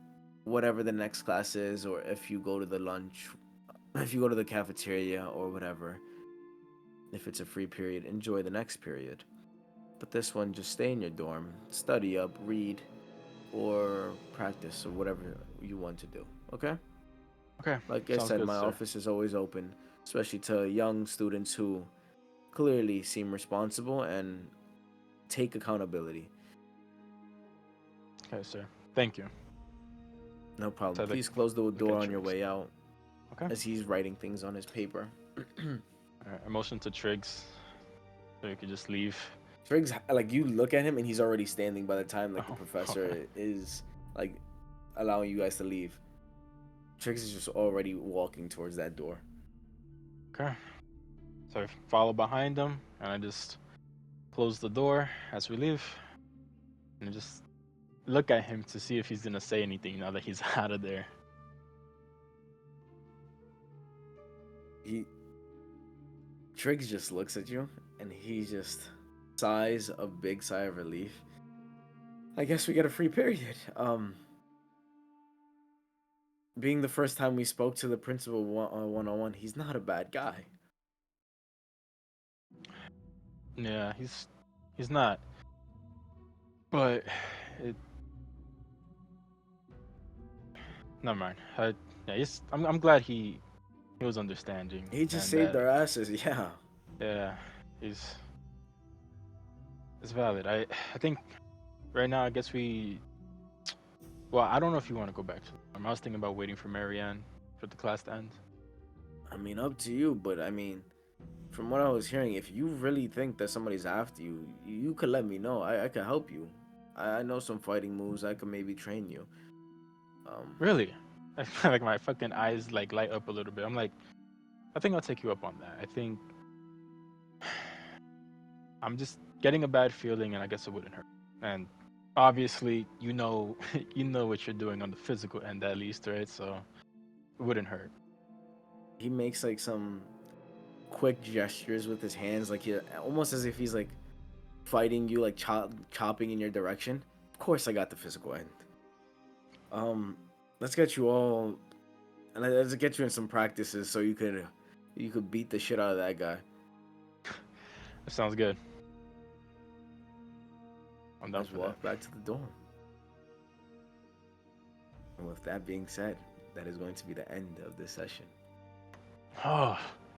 whatever the next class is, or if you go to the lunch, if you go to the cafeteria or whatever, if it's a free period, enjoy the next period. But this one, just stay in your dorm, study up, read, or practice, or whatever you want to do. Okay? Okay. Like I Sounds said, good, my sir. office is always open, especially to young students who clearly seem responsible and take accountability. Okay, sir. Thank you. No problem. So Please close the look door at on your Triggs. way out Okay. as he's writing things on his paper. Alright, I motion to Triggs so you could just leave. Triggs, like you look at him and he's already standing by the time like the Oh, okay. professor is like allowing you guys to leave. Triggs is just already walking towards that door. Okay. So I follow behind him and I just close the door as we leave and I just look at him to see if he's gonna say anything now that he's out of there. He Triggs just looks at you and he just sighs a big sigh of relief. I guess we get a free period. Being the first time we spoke to the principal one-on-one, he's not a bad guy. Yeah, he's not. But it never mind. Yeah, I'm glad he was understanding He just and saved that our asses, yeah. yeah, he's it's valid. I think right now I guess we well, I don't know if you want to go back to I was thinking about waiting for Maryanne for the class to end. I mean, up to you, but I mean, from what I was hearing, if you really think that somebody's after you, you could let me know. I could help you. I know some fighting moves. I could maybe train you. Um, Really? Like my fucking eyes like light up a little bit. I'm like, I think I'll take you up on that. I think I'm just getting a bad feeling, and I guess it wouldn't hurt. And obviously, you know what you're doing on the physical end at least, right? So it wouldn't hurt. he makes like some quick gestures with his hands, like he almost as if he's like fighting you, like chopping in your direction. Of course, I got the physical end. Um, let's get you all, and let's get you in some practices so you could beat the shit out of that guy. That sounds good. I'm down Let's for that. walk back to the dorm. And with that being said, that is going to be the end of this session. Oh,